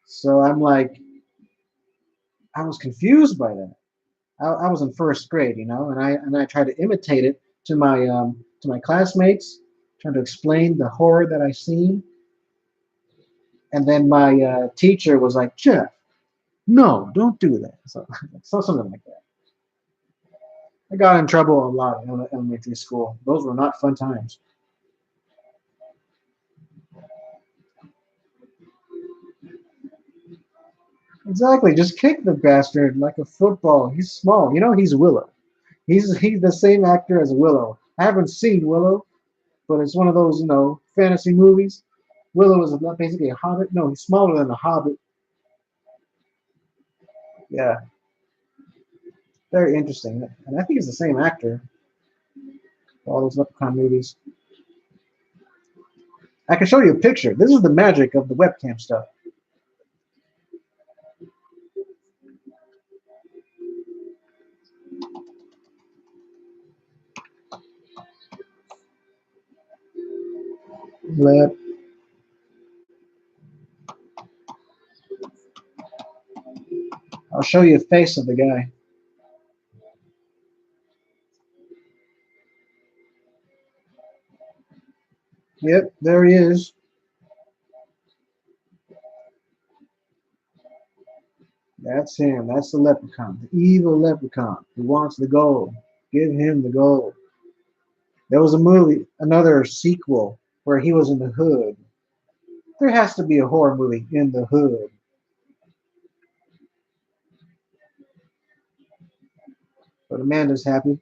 A: So I'm like, I was confused by that. I was in first grade, and I tried to imitate it to my classmates, trying to explain the horror that I seen, and then my teacher was like, Jeff, no, don't do that. So something like that. I got in trouble a lot in elementary school. Those were not fun times. Exactly. Just kick the bastard like a football. He's small. He's Willow. He's the same actor as Willow. I haven't seen Willow, but it's one of those fantasy movies. Willow is basically a hobbit. No, he's smaller than a hobbit. Yeah, very interesting. And I think it's the same actor for all those Leprechaun movies. I can show you a picture. This is the magic of the webcam stuff. Let I'll show you a face of the guy. Yep, there he is. That's him. That's the leprechaun, the evil leprechaun who wants the gold. Give him the gold. There was a movie, another sequel, where he was in the hood. There has to be a horror movie in the hood. But Amanda's happy.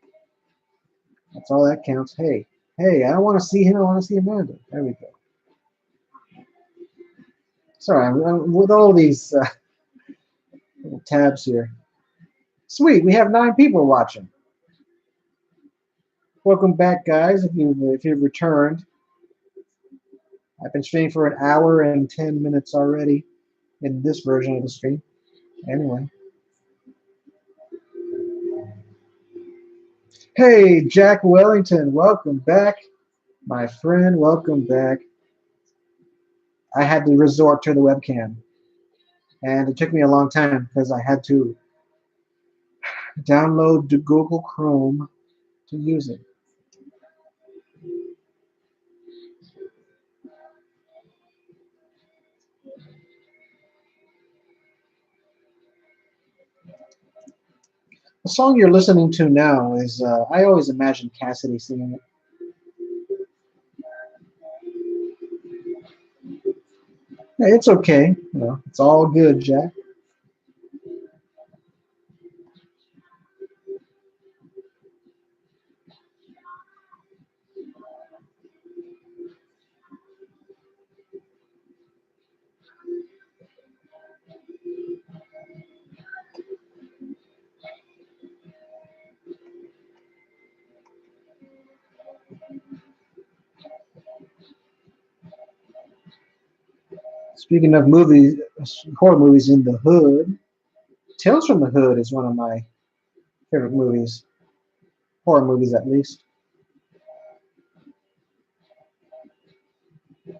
A: That's all that counts. Hey, hey, I don't want to see him. I want to see Amanda. There we go. Sorry, I'm with all these little tabs here. Sweet, we have 9 people watching. Welcome back, guys. If you've returned, I've been streaming for an hour and 10 minutes already in this version of the stream. Anyway, hey, Jack Wellington, welcome back, my friend. Welcome back. I had to resort to the webcam, and it took me a long time because I had to download the Google Chrome to use it. The song you're listening to now is I always imagine Cassidy singing it. Hey, it's okay. It's all good, Jack. Speaking of movies, horror movies in the hood, Tales from the Hood is one of my favorite movies, horror movies at least. I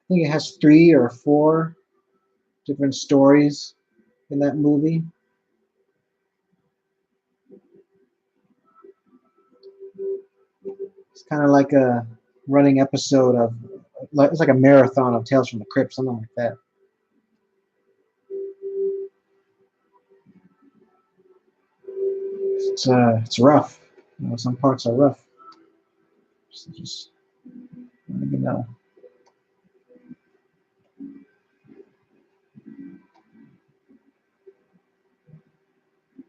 A: think it has 3 or 4 different stories in that movie. It's kind of like a running episode of, it's like a marathon of Tales from the Crypt, something like that. It's rough. Some parts are rough. Just let me know.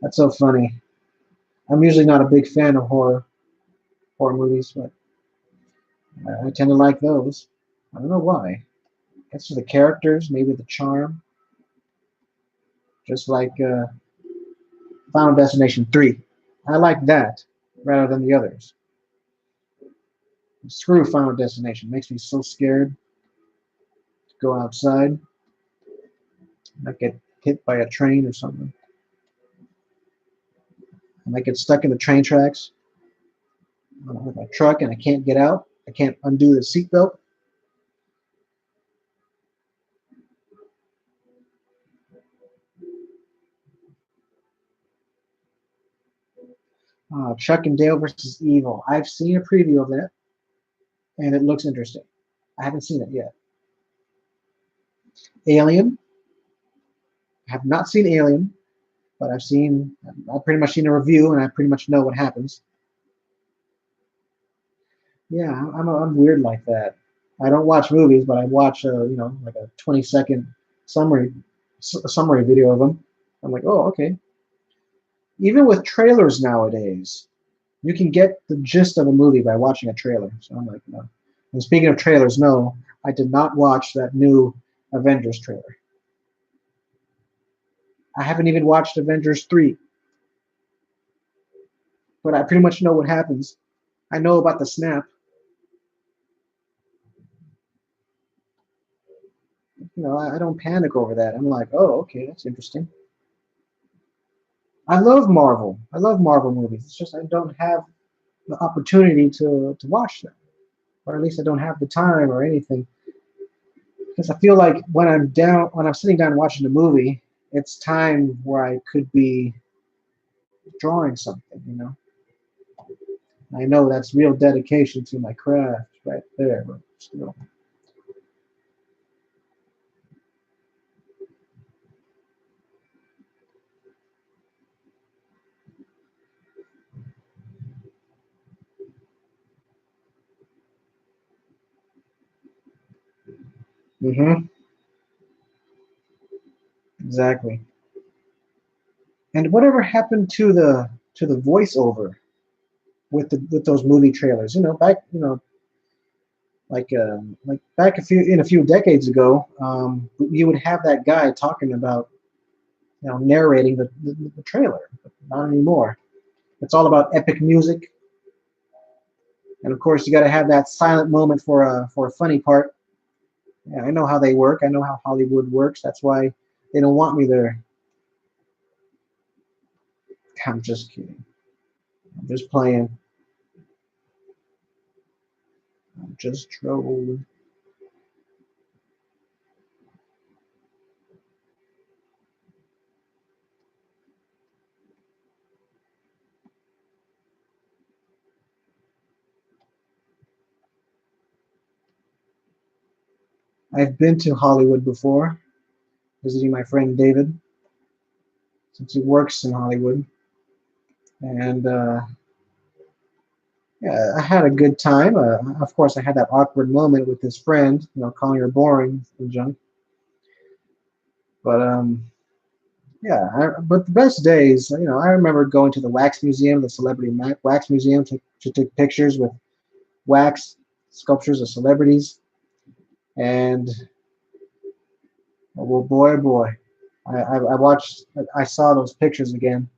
A: That's so funny. I'm usually not a big fan of horror movies, but I tend to like those. I don't know why. I guess for the characters, maybe the charm. Just like Final Destination 3. I like that rather than the others. Screw Final Destination. Makes me so scared to go outside. I might get hit by a train or something. I might get stuck in the train tracks with my truck and I can't get out. I can't undo the seatbelt. Chuck and Dale versus Evil. I've seen a preview of that, and it looks interesting. I haven't seen it yet. Alien. I have not seen Alien, but I've pretty much seen a review, and I pretty much know what happens. Yeah, I'm weird like that. I don't watch movies, but I watch like a 20-second summary summary video of them. I'm like, oh, okay. Even with trailers nowadays, you can get the gist of a movie by watching a trailer. So I'm like, no. And speaking of trailers, no, I did not watch that new Avengers trailer. I haven't even watched Avengers 3, but I pretty much know what happens. I know about the snap. I don't panic over that. I'm like, oh, okay, that's interesting. I love Marvel. I love Marvel movies. It's just I don't have the opportunity to watch them, or at least I don't have the time or anything. Because I feel like when I'm sitting down watching a movie, it's time where I could be drawing something. I know that's real dedication to my craft right there, but still. Mm-hmm. Exactly. And whatever happened to the voiceover with those movie trailers? Back like back a few decades ago, you would have that guy talking about narrating the trailer. But not anymore. It's all about epic music, and of course you got to have that silent moment for a funny part. Yeah, I know how they work. I know how Hollywood works. That's why they don't want me there. I'm just kidding. I'm just playing. I'm just trolling. I've been to Hollywood before, visiting my friend David, since he works in Hollywood, and yeah, I had a good time. Of course, I had that awkward moment with his friend, calling her boring and junk. But yeah. But the best days, I remember going to the Wax Museum, the Celebrity Wax Museum, to take pictures with wax sculptures of celebrities. And well, boy, oh boy, I saw those pictures again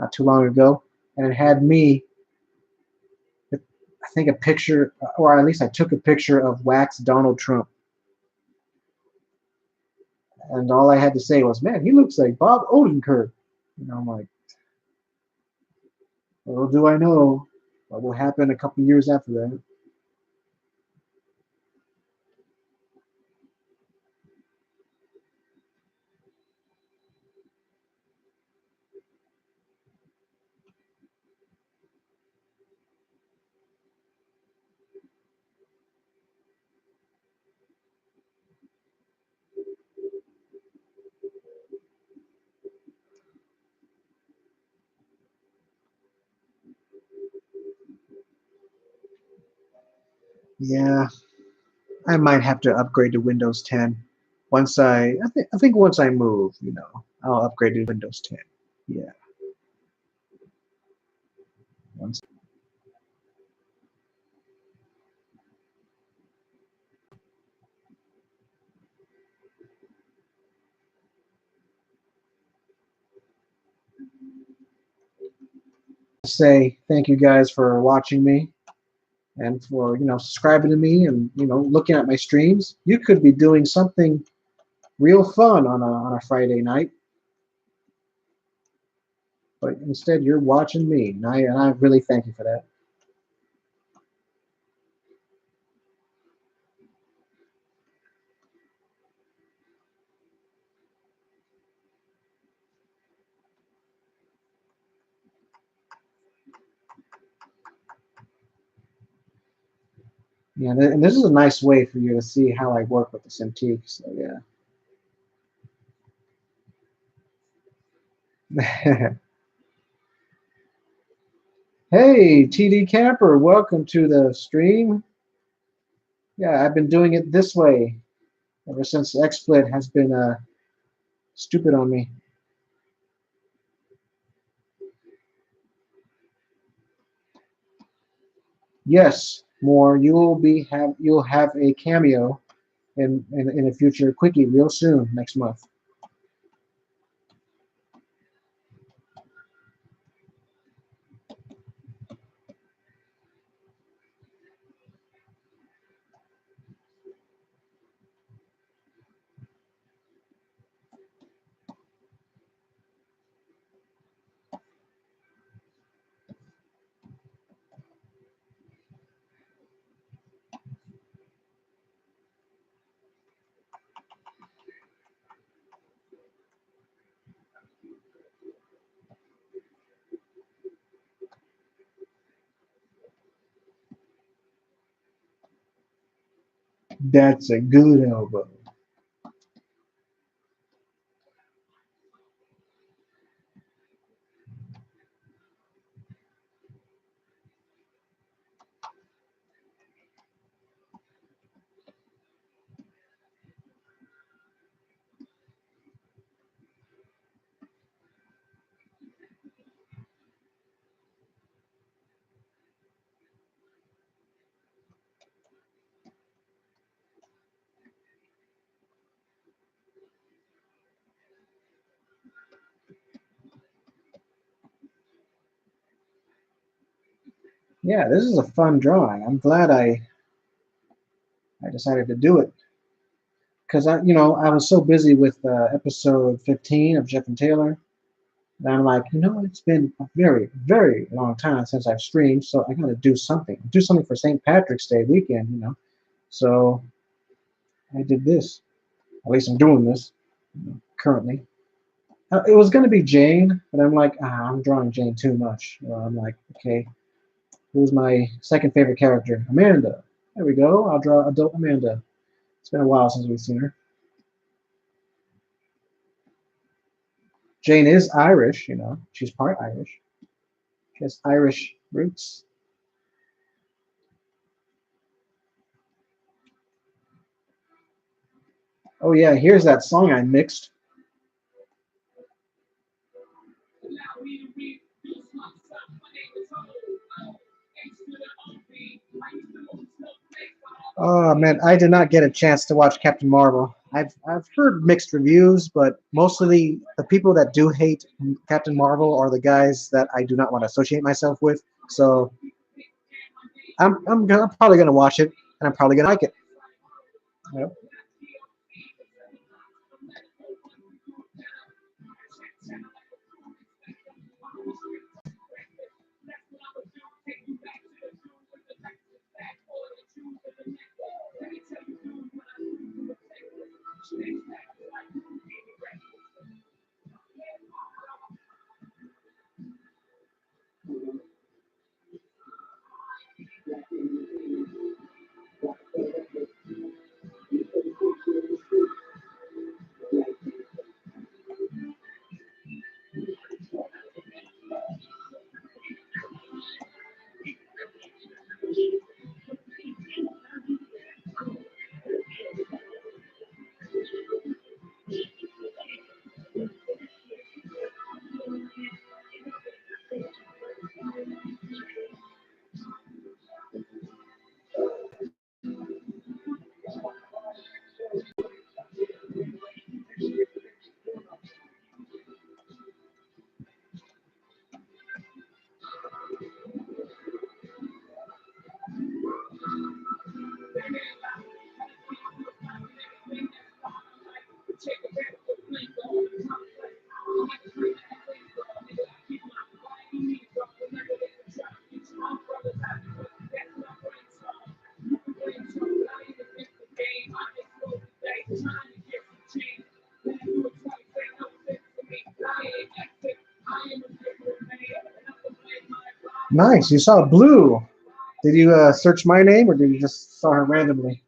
A: not too long ago, and it had me. I think a picture, or at least I took a picture of wax Donald Trump, and all I had to say was, "Man, he looks like Bob Odenkirk." I'm like, little do I know what will happen a couple years after that. Yeah, I might have to upgrade to Windows 10 once I think once I move, I'll upgrade to Windows 10. Yeah, once. Say thank you guys for watching me and for subscribing to me and looking at my streams. You could be doing something real fun on a Friday night, but instead you're watching me, and I really thank you for that. Yeah, and this is a nice way for you to see how I work with the Cintiq. So yeah. Hey, TD Camper, welcome to the stream. Yeah, I've been doing it this way ever since XSplit has been stupid on me. Yes, more. You'll have a cameo in a future quickie real soon next month. That's a good elbow. Yeah, this is a fun drawing. I'm glad I decided to do it because I was so busy with episode 15 of Jeff and Taylor. And I'm like, it's been a very, very long time since I've streamed, so I gotta do something. Do something for St. Patrick's Day weekend. So I did this. At least I'm doing this currently. It was gonna be Jane, but I'm like, I'm drawing Jane too much. I'm like, okay, who's my second favorite character? Amanda. There we go. I'll draw adult Amanda. It's been a while since we've seen her. Jane is Irish. She's part Irish. She has Irish roots. Oh yeah, here's that song I mixed. Oh man, I did not get a chance to watch Captain Marvel. I've heard mixed reviews, but mostly the people that do hate Captain Marvel are the guys that I do not want to associate myself with. So I'm probably gonna watch it, and I'm probably gonna like it. Yep. Nice. You saw Blue. Did you search my name or did you just saw her randomly?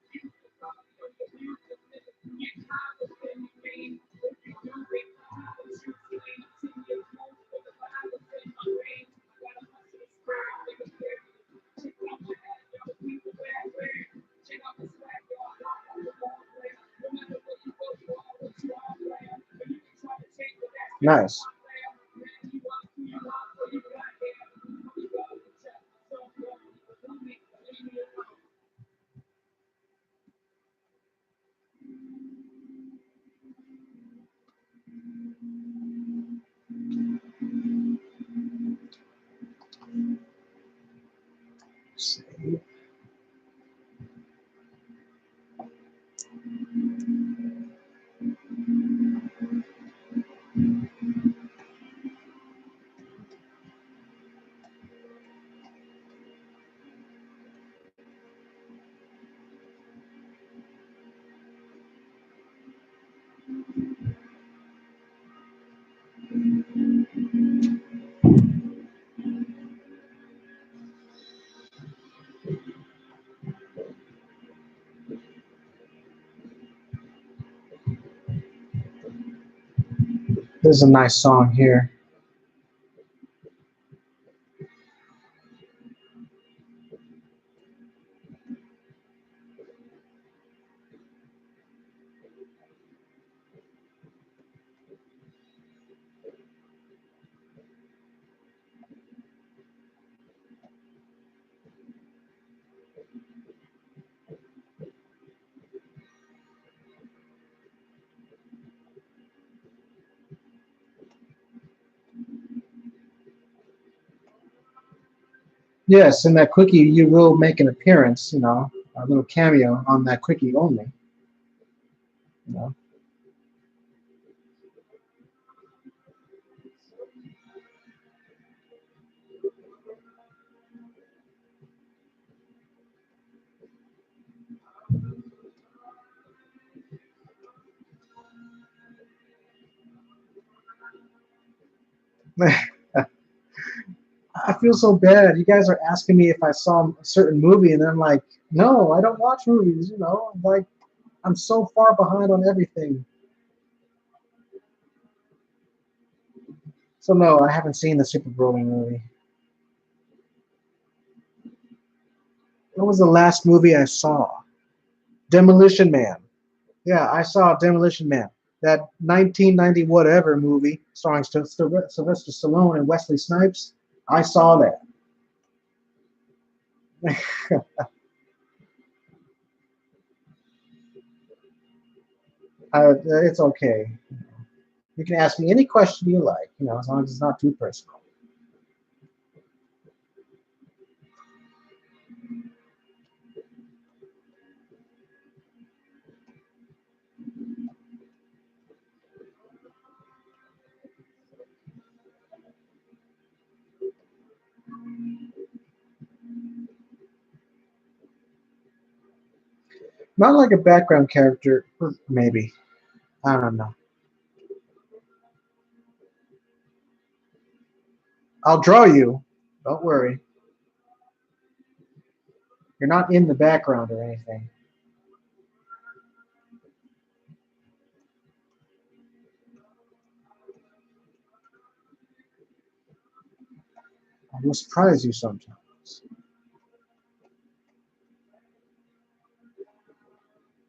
A: Nice. Save. There's a nice song here. Yes, in that quickie you will make an appearance, a little cameo on that quickie only. You know. I feel so bad. You guys are asking me if I saw a certain movie, and I'm like, no, I don't watch movies. Like I'm so far behind on everything. So no, I haven't seen the Super Broly movie. What was the last movie I saw? Demolition Man. Yeah, I saw Demolition Man. That 1990 whatever movie starring Sylvester Stallone and Wesley Snipes. I saw that. It's okay. You can ask me any question you like, as long as it's not too personal. Not like a background character, or maybe. I don't know. I'll draw you. Don't worry. You're not in the background or anything. I will surprise you sometimes.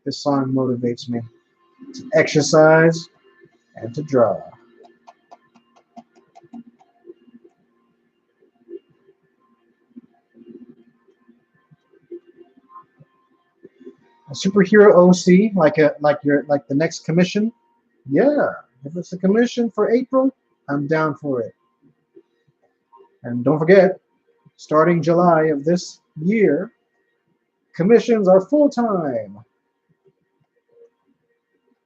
A: This song motivates me to exercise and to draw. A superhero OC, like the next commission. Yeah, if it's a commission for April, I'm down for it. And don't forget, starting July of this year, commissions are full time.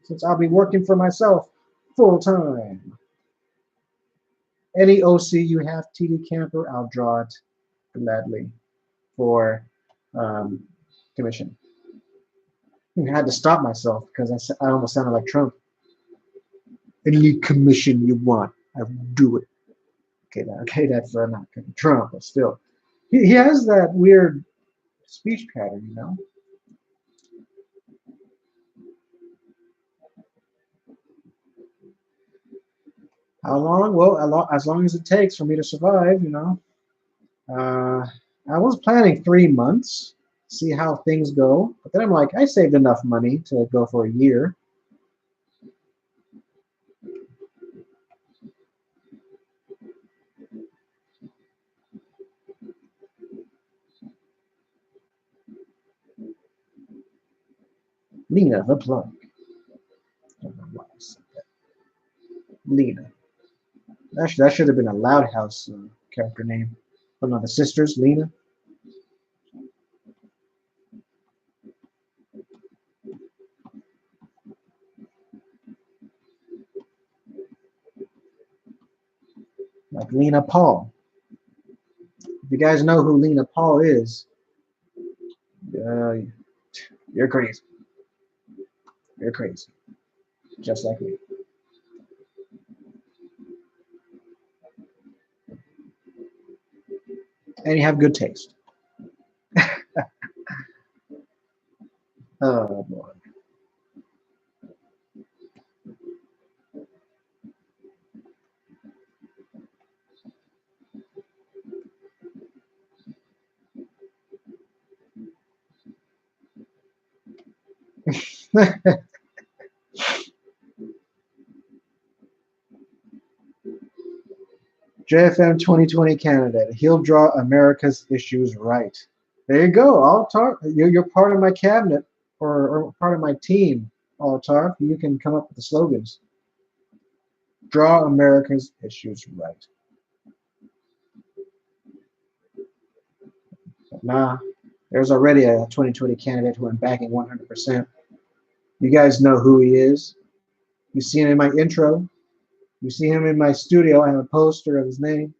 A: Since I'll be working for myself full time. Any OC you have, TD Camper, I'll draw it gladly for um, commission. I had to stop myself because I almost sounded like Trump. Any commission you want, I will do it. Okay, that's not Trump, but still, he has that weird speech pattern, you know. How long? Well, as long as it takes for me to survive, you know. Uh, I was planning 3 months, see how things go, but then I'm like, I saved enough money to go for a year. Lena the plug. Don't know why I said that. Lena. That should have been a Loud House character name. But no, the sisters, Lena. Like Lena Paul. If you guys know who Lena Paul is, uh, you're crazy. You're crazy. Just like me. And you have good taste. Oh boy. JFM 2020 candidate. He'll draw America's issues right. There you go. Altar. You're part of my cabinet or part of my team, Altar. You can come up with the slogans. Draw America's issues right. But nah, there's already a 2020 candidate who I'm backing 100%. You guys know who he is. You see him in my intro. You see him in my studio. I have a poster of his name.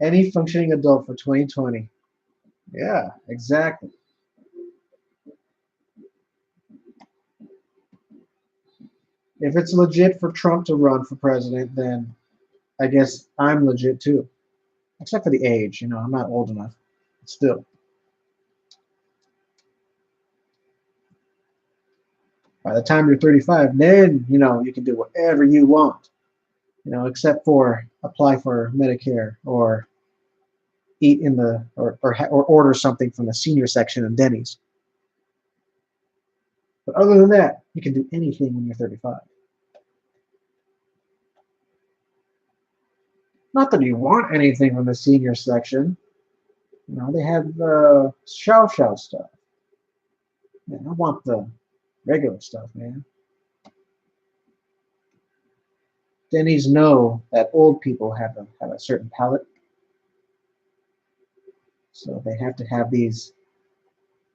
A: Any functioning adult for 2020. Yeah, exactly. If it's legit for Trump to run for president, then I guess I'm legit too. Except for the age, you know, I'm not old enough. Still, by the time you're 35, then you know you can do whatever you want. You know, except for apply for Medicare or eat in the or order something from the senior section of Denny's. But other than that, you can do anything when you're 35. Not that you want anything from the senior section. You know, they have Xiao Xiao stuff. Man, I want the regular stuff, man. Denny's know that old people have a certain palate, so they have to have these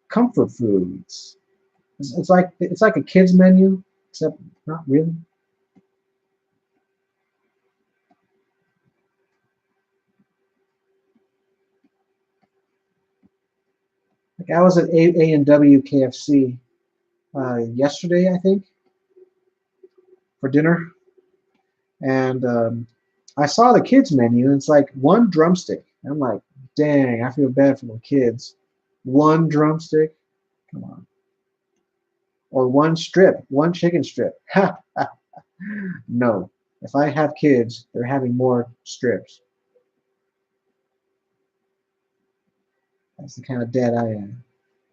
A: comfort foods. It's like a kids menu, except not really. Like I was at A&W KFC yesterday, I think, for dinner, and I saw the kids menu, and it's like one drumstick. I'm like, dang, I feel bad for the kids. One drumstick, come on, or one strip, one chicken strip. Ha! No, if I have kids, they're having more strips. That's the kind of dad I am,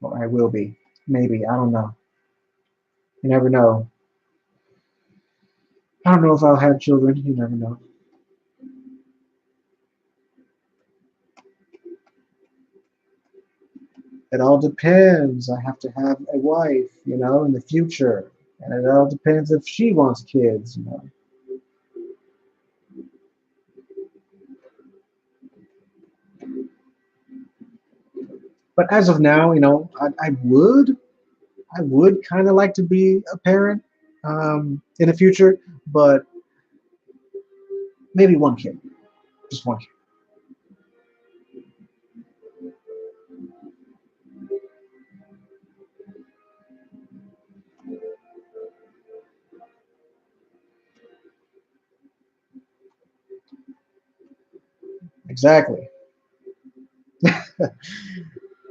A: or I will be. Maybe I don't know. You never know. I don't know if I'll have children. You never know. It all depends. I have to have a wife, you know, in the future, and it all depends if she wants kids, you know. But as of now, you know, I would kind of like to be a parent in the future, but maybe one kid, just one kid. Exactly.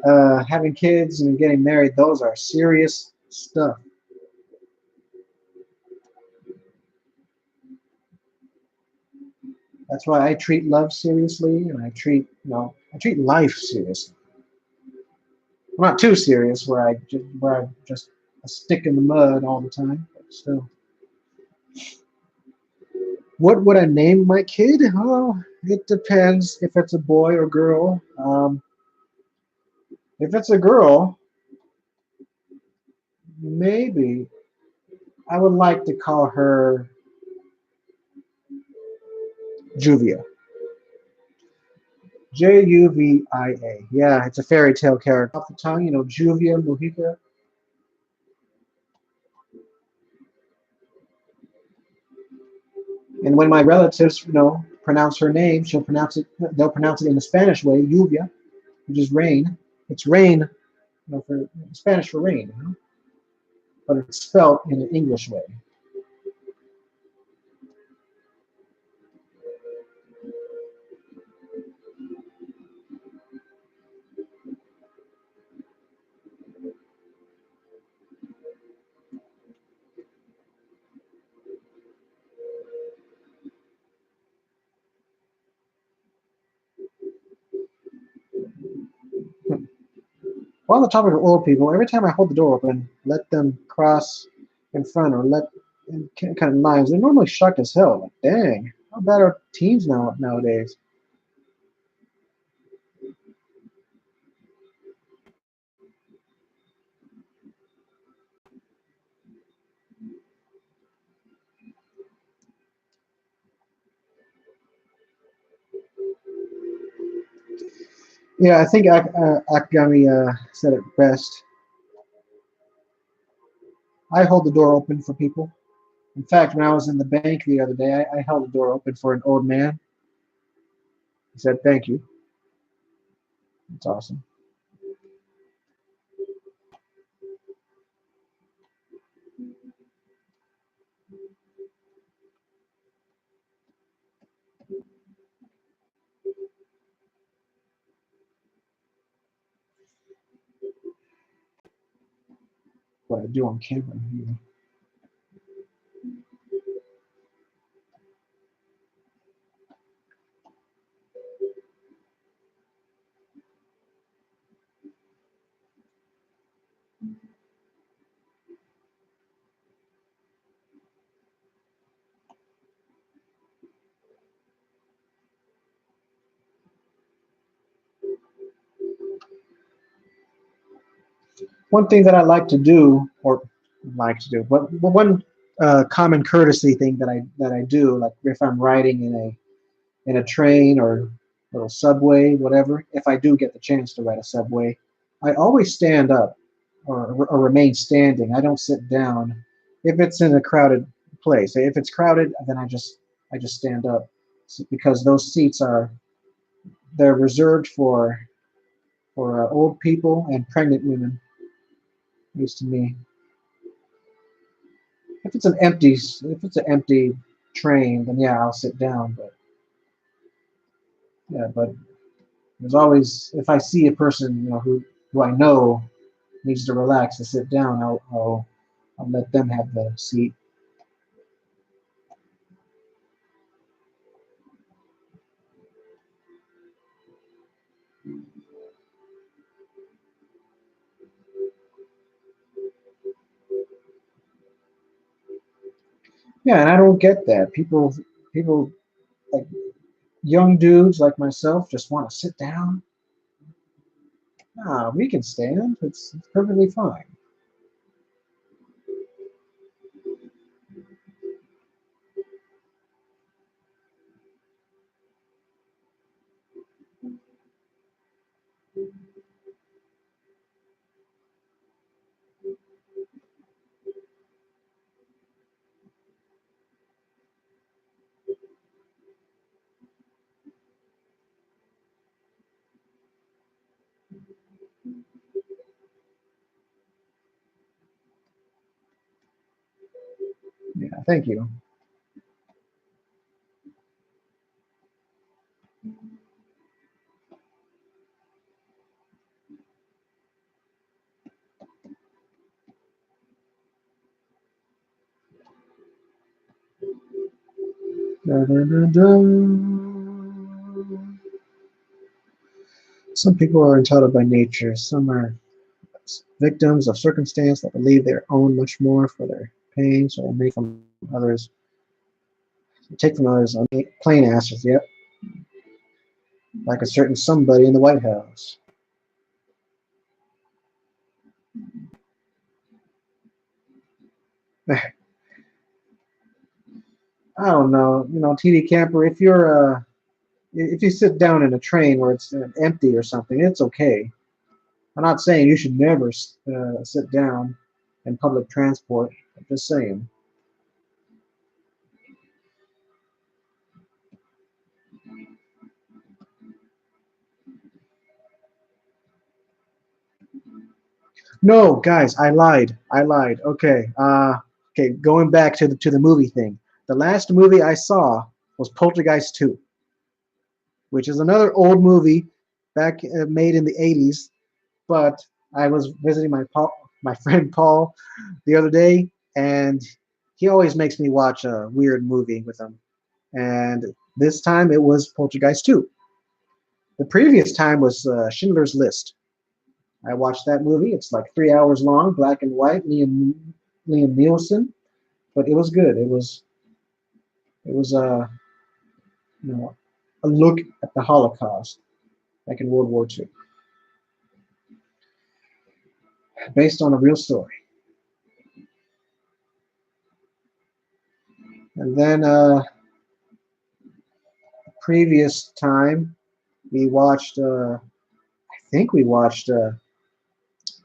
A: Having kids and getting married, those are serious stuff. That's why I treat love seriously, and I treat life seriously. Well, not too serious, where I just a stick in the mud all the time. But still, what would I name my kid? Oh, it depends if it's a boy or girl. If it's a girl, maybe I would like to call her Juvia. Juvia. Yeah, it's a fairy tale character. Off the tongue, Juvia Mujica. And when my relatives, pronounce her name, they'll pronounce it in the Spanish way, lluvia, which is rain. It's rain, for Spanish for rain, but it's spelled in an English way. Well, on the topic of old people, every time I hold the door open, let them cross in front or let kind of lines, they're normally shocked as hell. Like, dang, how bad are teens nowadays? Yeah, I think Akgami said it best. I hold the door open for people. In fact, when I was in the bank the other day, I held the door open for an old man. He said, "Thank you." It's awesome. What I do on camera. One thing that I like to do, or but one common courtesy thing that I do, like if I'm riding in a train or little subway, whatever, if I do get the chance to ride a subway, I always stand up or remain standing. I don't sit down if it's in a crowded place. If it's crowded, then I just stand up because those seats they're reserved for old people and pregnant women. At least to me. If it's an empty train, then yeah, I'll sit down. But yeah, but there's always if I see a person who I know needs to relax to sit down, I'll let them have the seat. Yeah, and I don't get that. People like young dudes like myself just want to sit down. Nah, we can stand. It's perfectly fine. Yeah, thank you. Dun, dun, dun, dun. Some people are entitled by nature. Some are victims of circumstance that believe they own much more for their pain, so they make from others, take from others on plain asses. Yep, like a certain somebody in the White House. I don't know, TD Camper. If you sit down in a train where it's empty or something, it's okay. I'm not saying you should never sit down in public transport. I'm just saying. No, guys, I lied. I lied. Okay. Okay. Going back to the movie thing. The last movie I saw was Poltergeist 2, which is another old movie back made in the 80s. But I was visiting my friend Paul the other day, and he always makes me watch a weird movie with him. And this time it was Poltergeist 2. The previous time was Schindler's List. I watched that movie. It's like 3 hours long, black and white, Liam Nielsen, but it was good. It was you know a look at the Holocaust, like in World War II, based on a real story. And then previous time we watched. I think we watched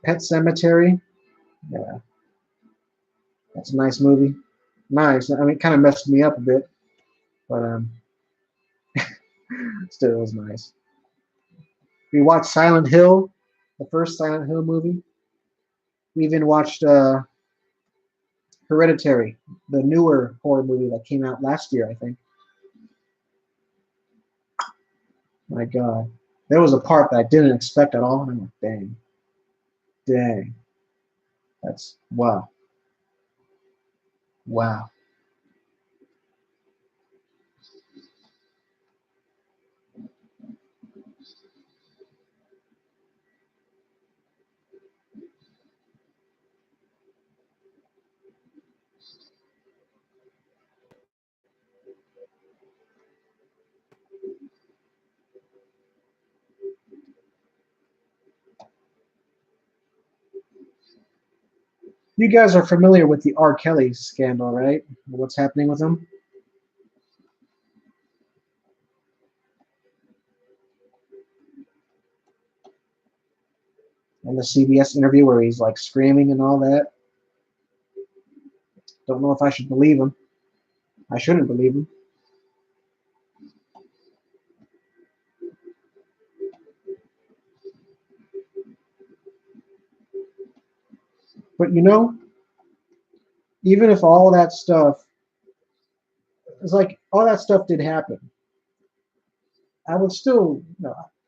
A: Pet Cemetery. Yeah, that's a nice movie. Nice. I mean, it kind of messed me up a bit, but still it was nice. We watched Silent Hill, the first Silent Hill movie. We even watched Hereditary, the newer horror movie that came out last year, I think. My God, there was a part that I didn't expect at all, and I'm like, dang, dang, that's wow, wow. You guys are familiar with the R. Kelly scandal, right? What's happening with him? And the CBS interview where he's like screaming and all that. Don't know if I should believe him. I shouldn't believe him. But even if all that stuff, it's like all that stuff did happen, I would still,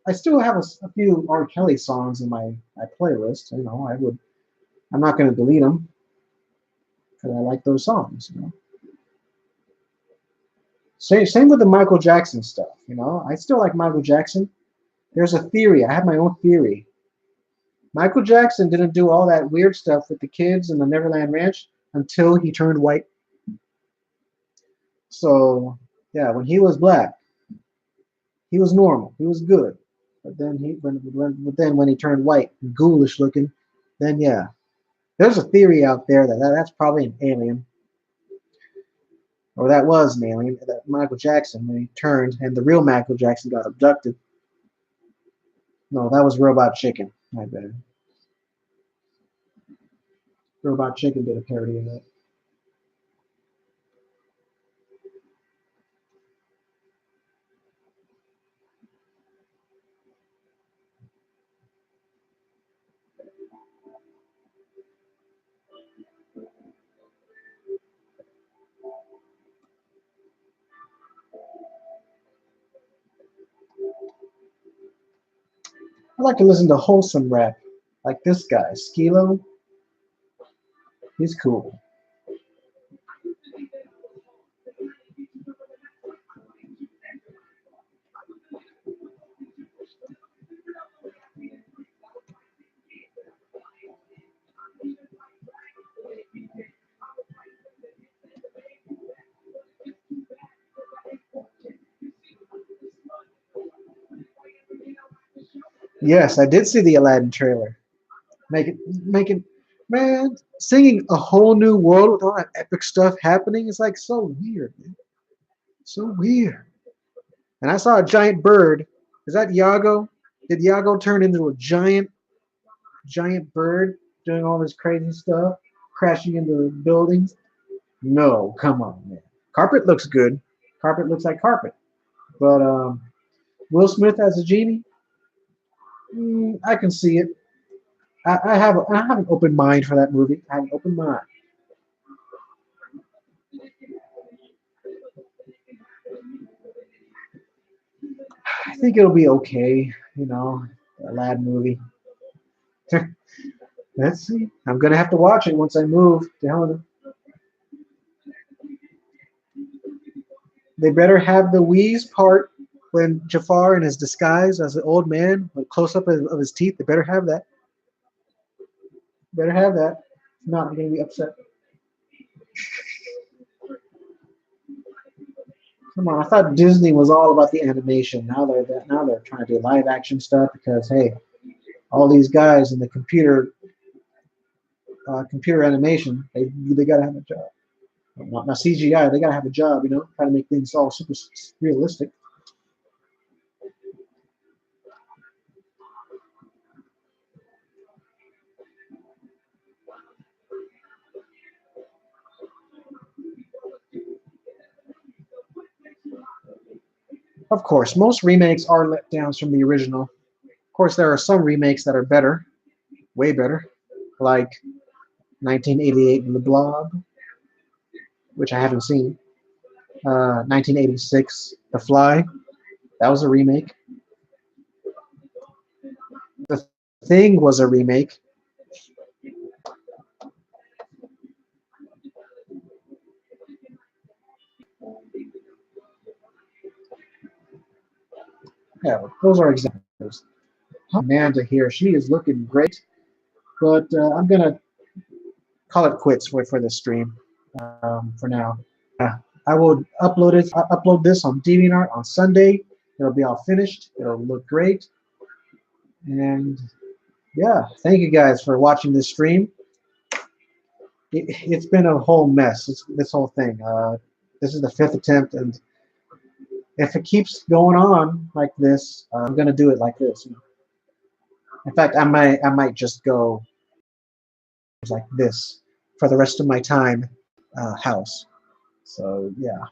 A: I still have a few R. Kelly songs in my playlist. I'm not going to delete them because I like those songs. Same with the Michael Jackson stuff. I still like Michael Jackson. There's a theory. I have my own theory. Michael Jackson didn't do all that weird stuff with the kids in the Neverland Ranch until he turned white. So yeah, when he was black, he was normal. He was good. But then when he turned white, ghoulish looking, then yeah, there's a theory out there that's probably an alien, or that was an alien. That Michael Jackson, when he turned, and the real Michael Jackson got abducted. No, that was Robot Chicken. My bad. Robot Chicken did a parody of that. I like to listen to wholesome rap, like this guy, Skilo. He's cool. Yes, I did see the Aladdin trailer. Making, man, singing a whole new world with all that epic stuff happening is like so weird, man. So weird. And I saw a giant bird. Is that Yago? Did Yago turn into a giant bird doing all this crazy stuff, crashing into buildings? No, come on, man. Carpet looks good. Carpet looks like carpet. But Will Smith as a genie, I can see it. I have an open mind for that movie. I have an open mind. I think it'll be okay. The Aladdin movie. Let's see. I'm gonna have to watch it once I move to Helena. They better have the wheeze part when Jafar in his disguise as an old man with close up of his teeth. They better have that. Better have that. If not, I'm gonna be upset. Come on, I thought Disney was all about the animation. Now they're trying to do live action stuff because hey, all these guys in the computer animation, they gotta have a job. Now CGI, they gotta have a job, trying to make things all super realistic. Of course, most remakes are letdowns from the original. Of course, there are some remakes that are better, way better, like 1988 The Blob, which I haven't seen. 1986 The Fly, that was a remake. The Thing was a remake. Yeah, those are examples. Amanda here, she is looking great, but I'm gonna call it quits for this stream for now. I will upload this on DeviantArt on Sunday. It'll be all finished. It'll look great. And yeah, thank you guys for watching this stream. It's been a whole mess. This whole thing. This is the fifth attempt, and if it keeps going on like this, I'm gonna do it like this. In fact, I might just go like this for the rest of my time house. So yeah,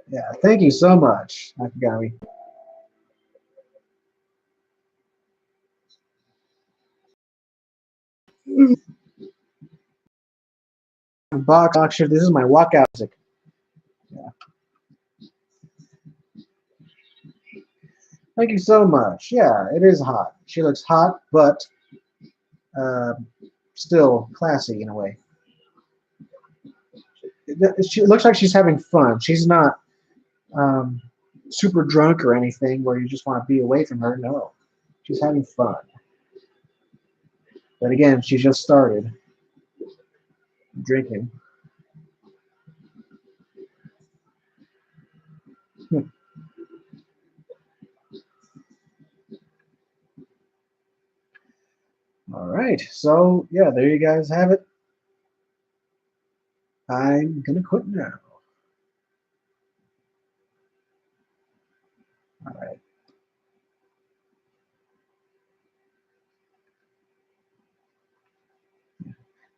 A: yeah. Thank you so much, Nakagami. Box. This is my walkout music. Yeah. Thank you so much. Yeah, it is hot. She looks hot, but uh, still classy in a way. She looks like she's having fun. She's not um, super drunk or anything where you just want to be away from her. No, she's having fun. But again, she just started drinking. All right, so yeah, there you guys have it. I'm gonna quit now. All right.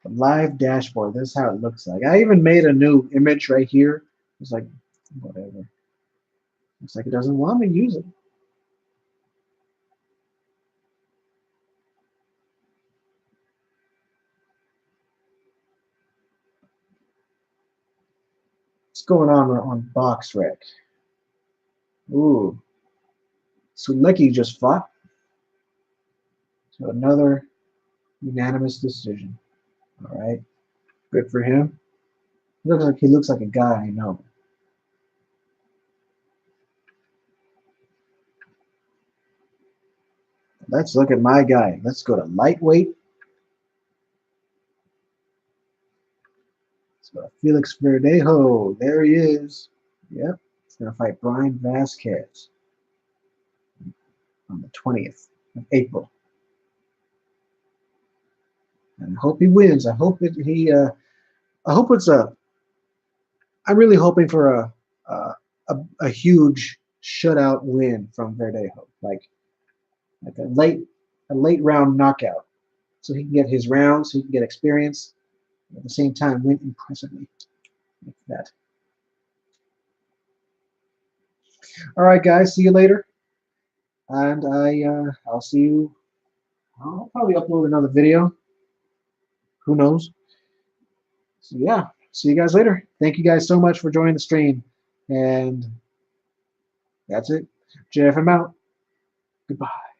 A: The live dashboard. This is how it looks like. I even made a new image right here. It's like whatever. Looks like it doesn't want me to use it. What's going on BoxRec? Ooh, Sulecki just fought. So another unanimous decision. All right, good for him. He looks like a guy I know. Let's look at my guy. Let's go to lightweight. Let's go to Felix Verdejo. There he is. Yep. He's going to fight Brian Vasquez on the 20th of April. And I hope he wins. I hope I hope it's a. I'm really hoping for a huge shutout win from Verdejo, like a late round knockout, so he can get his rounds, so he can get experience, at the same time win impressively like that. All right, guys, see you later, and I'll see you. I'll probably upload another video. Who knows? So yeah, see you guys later. Thank you guys so much for joining the stream, and that's it. JFM out. Goodbye.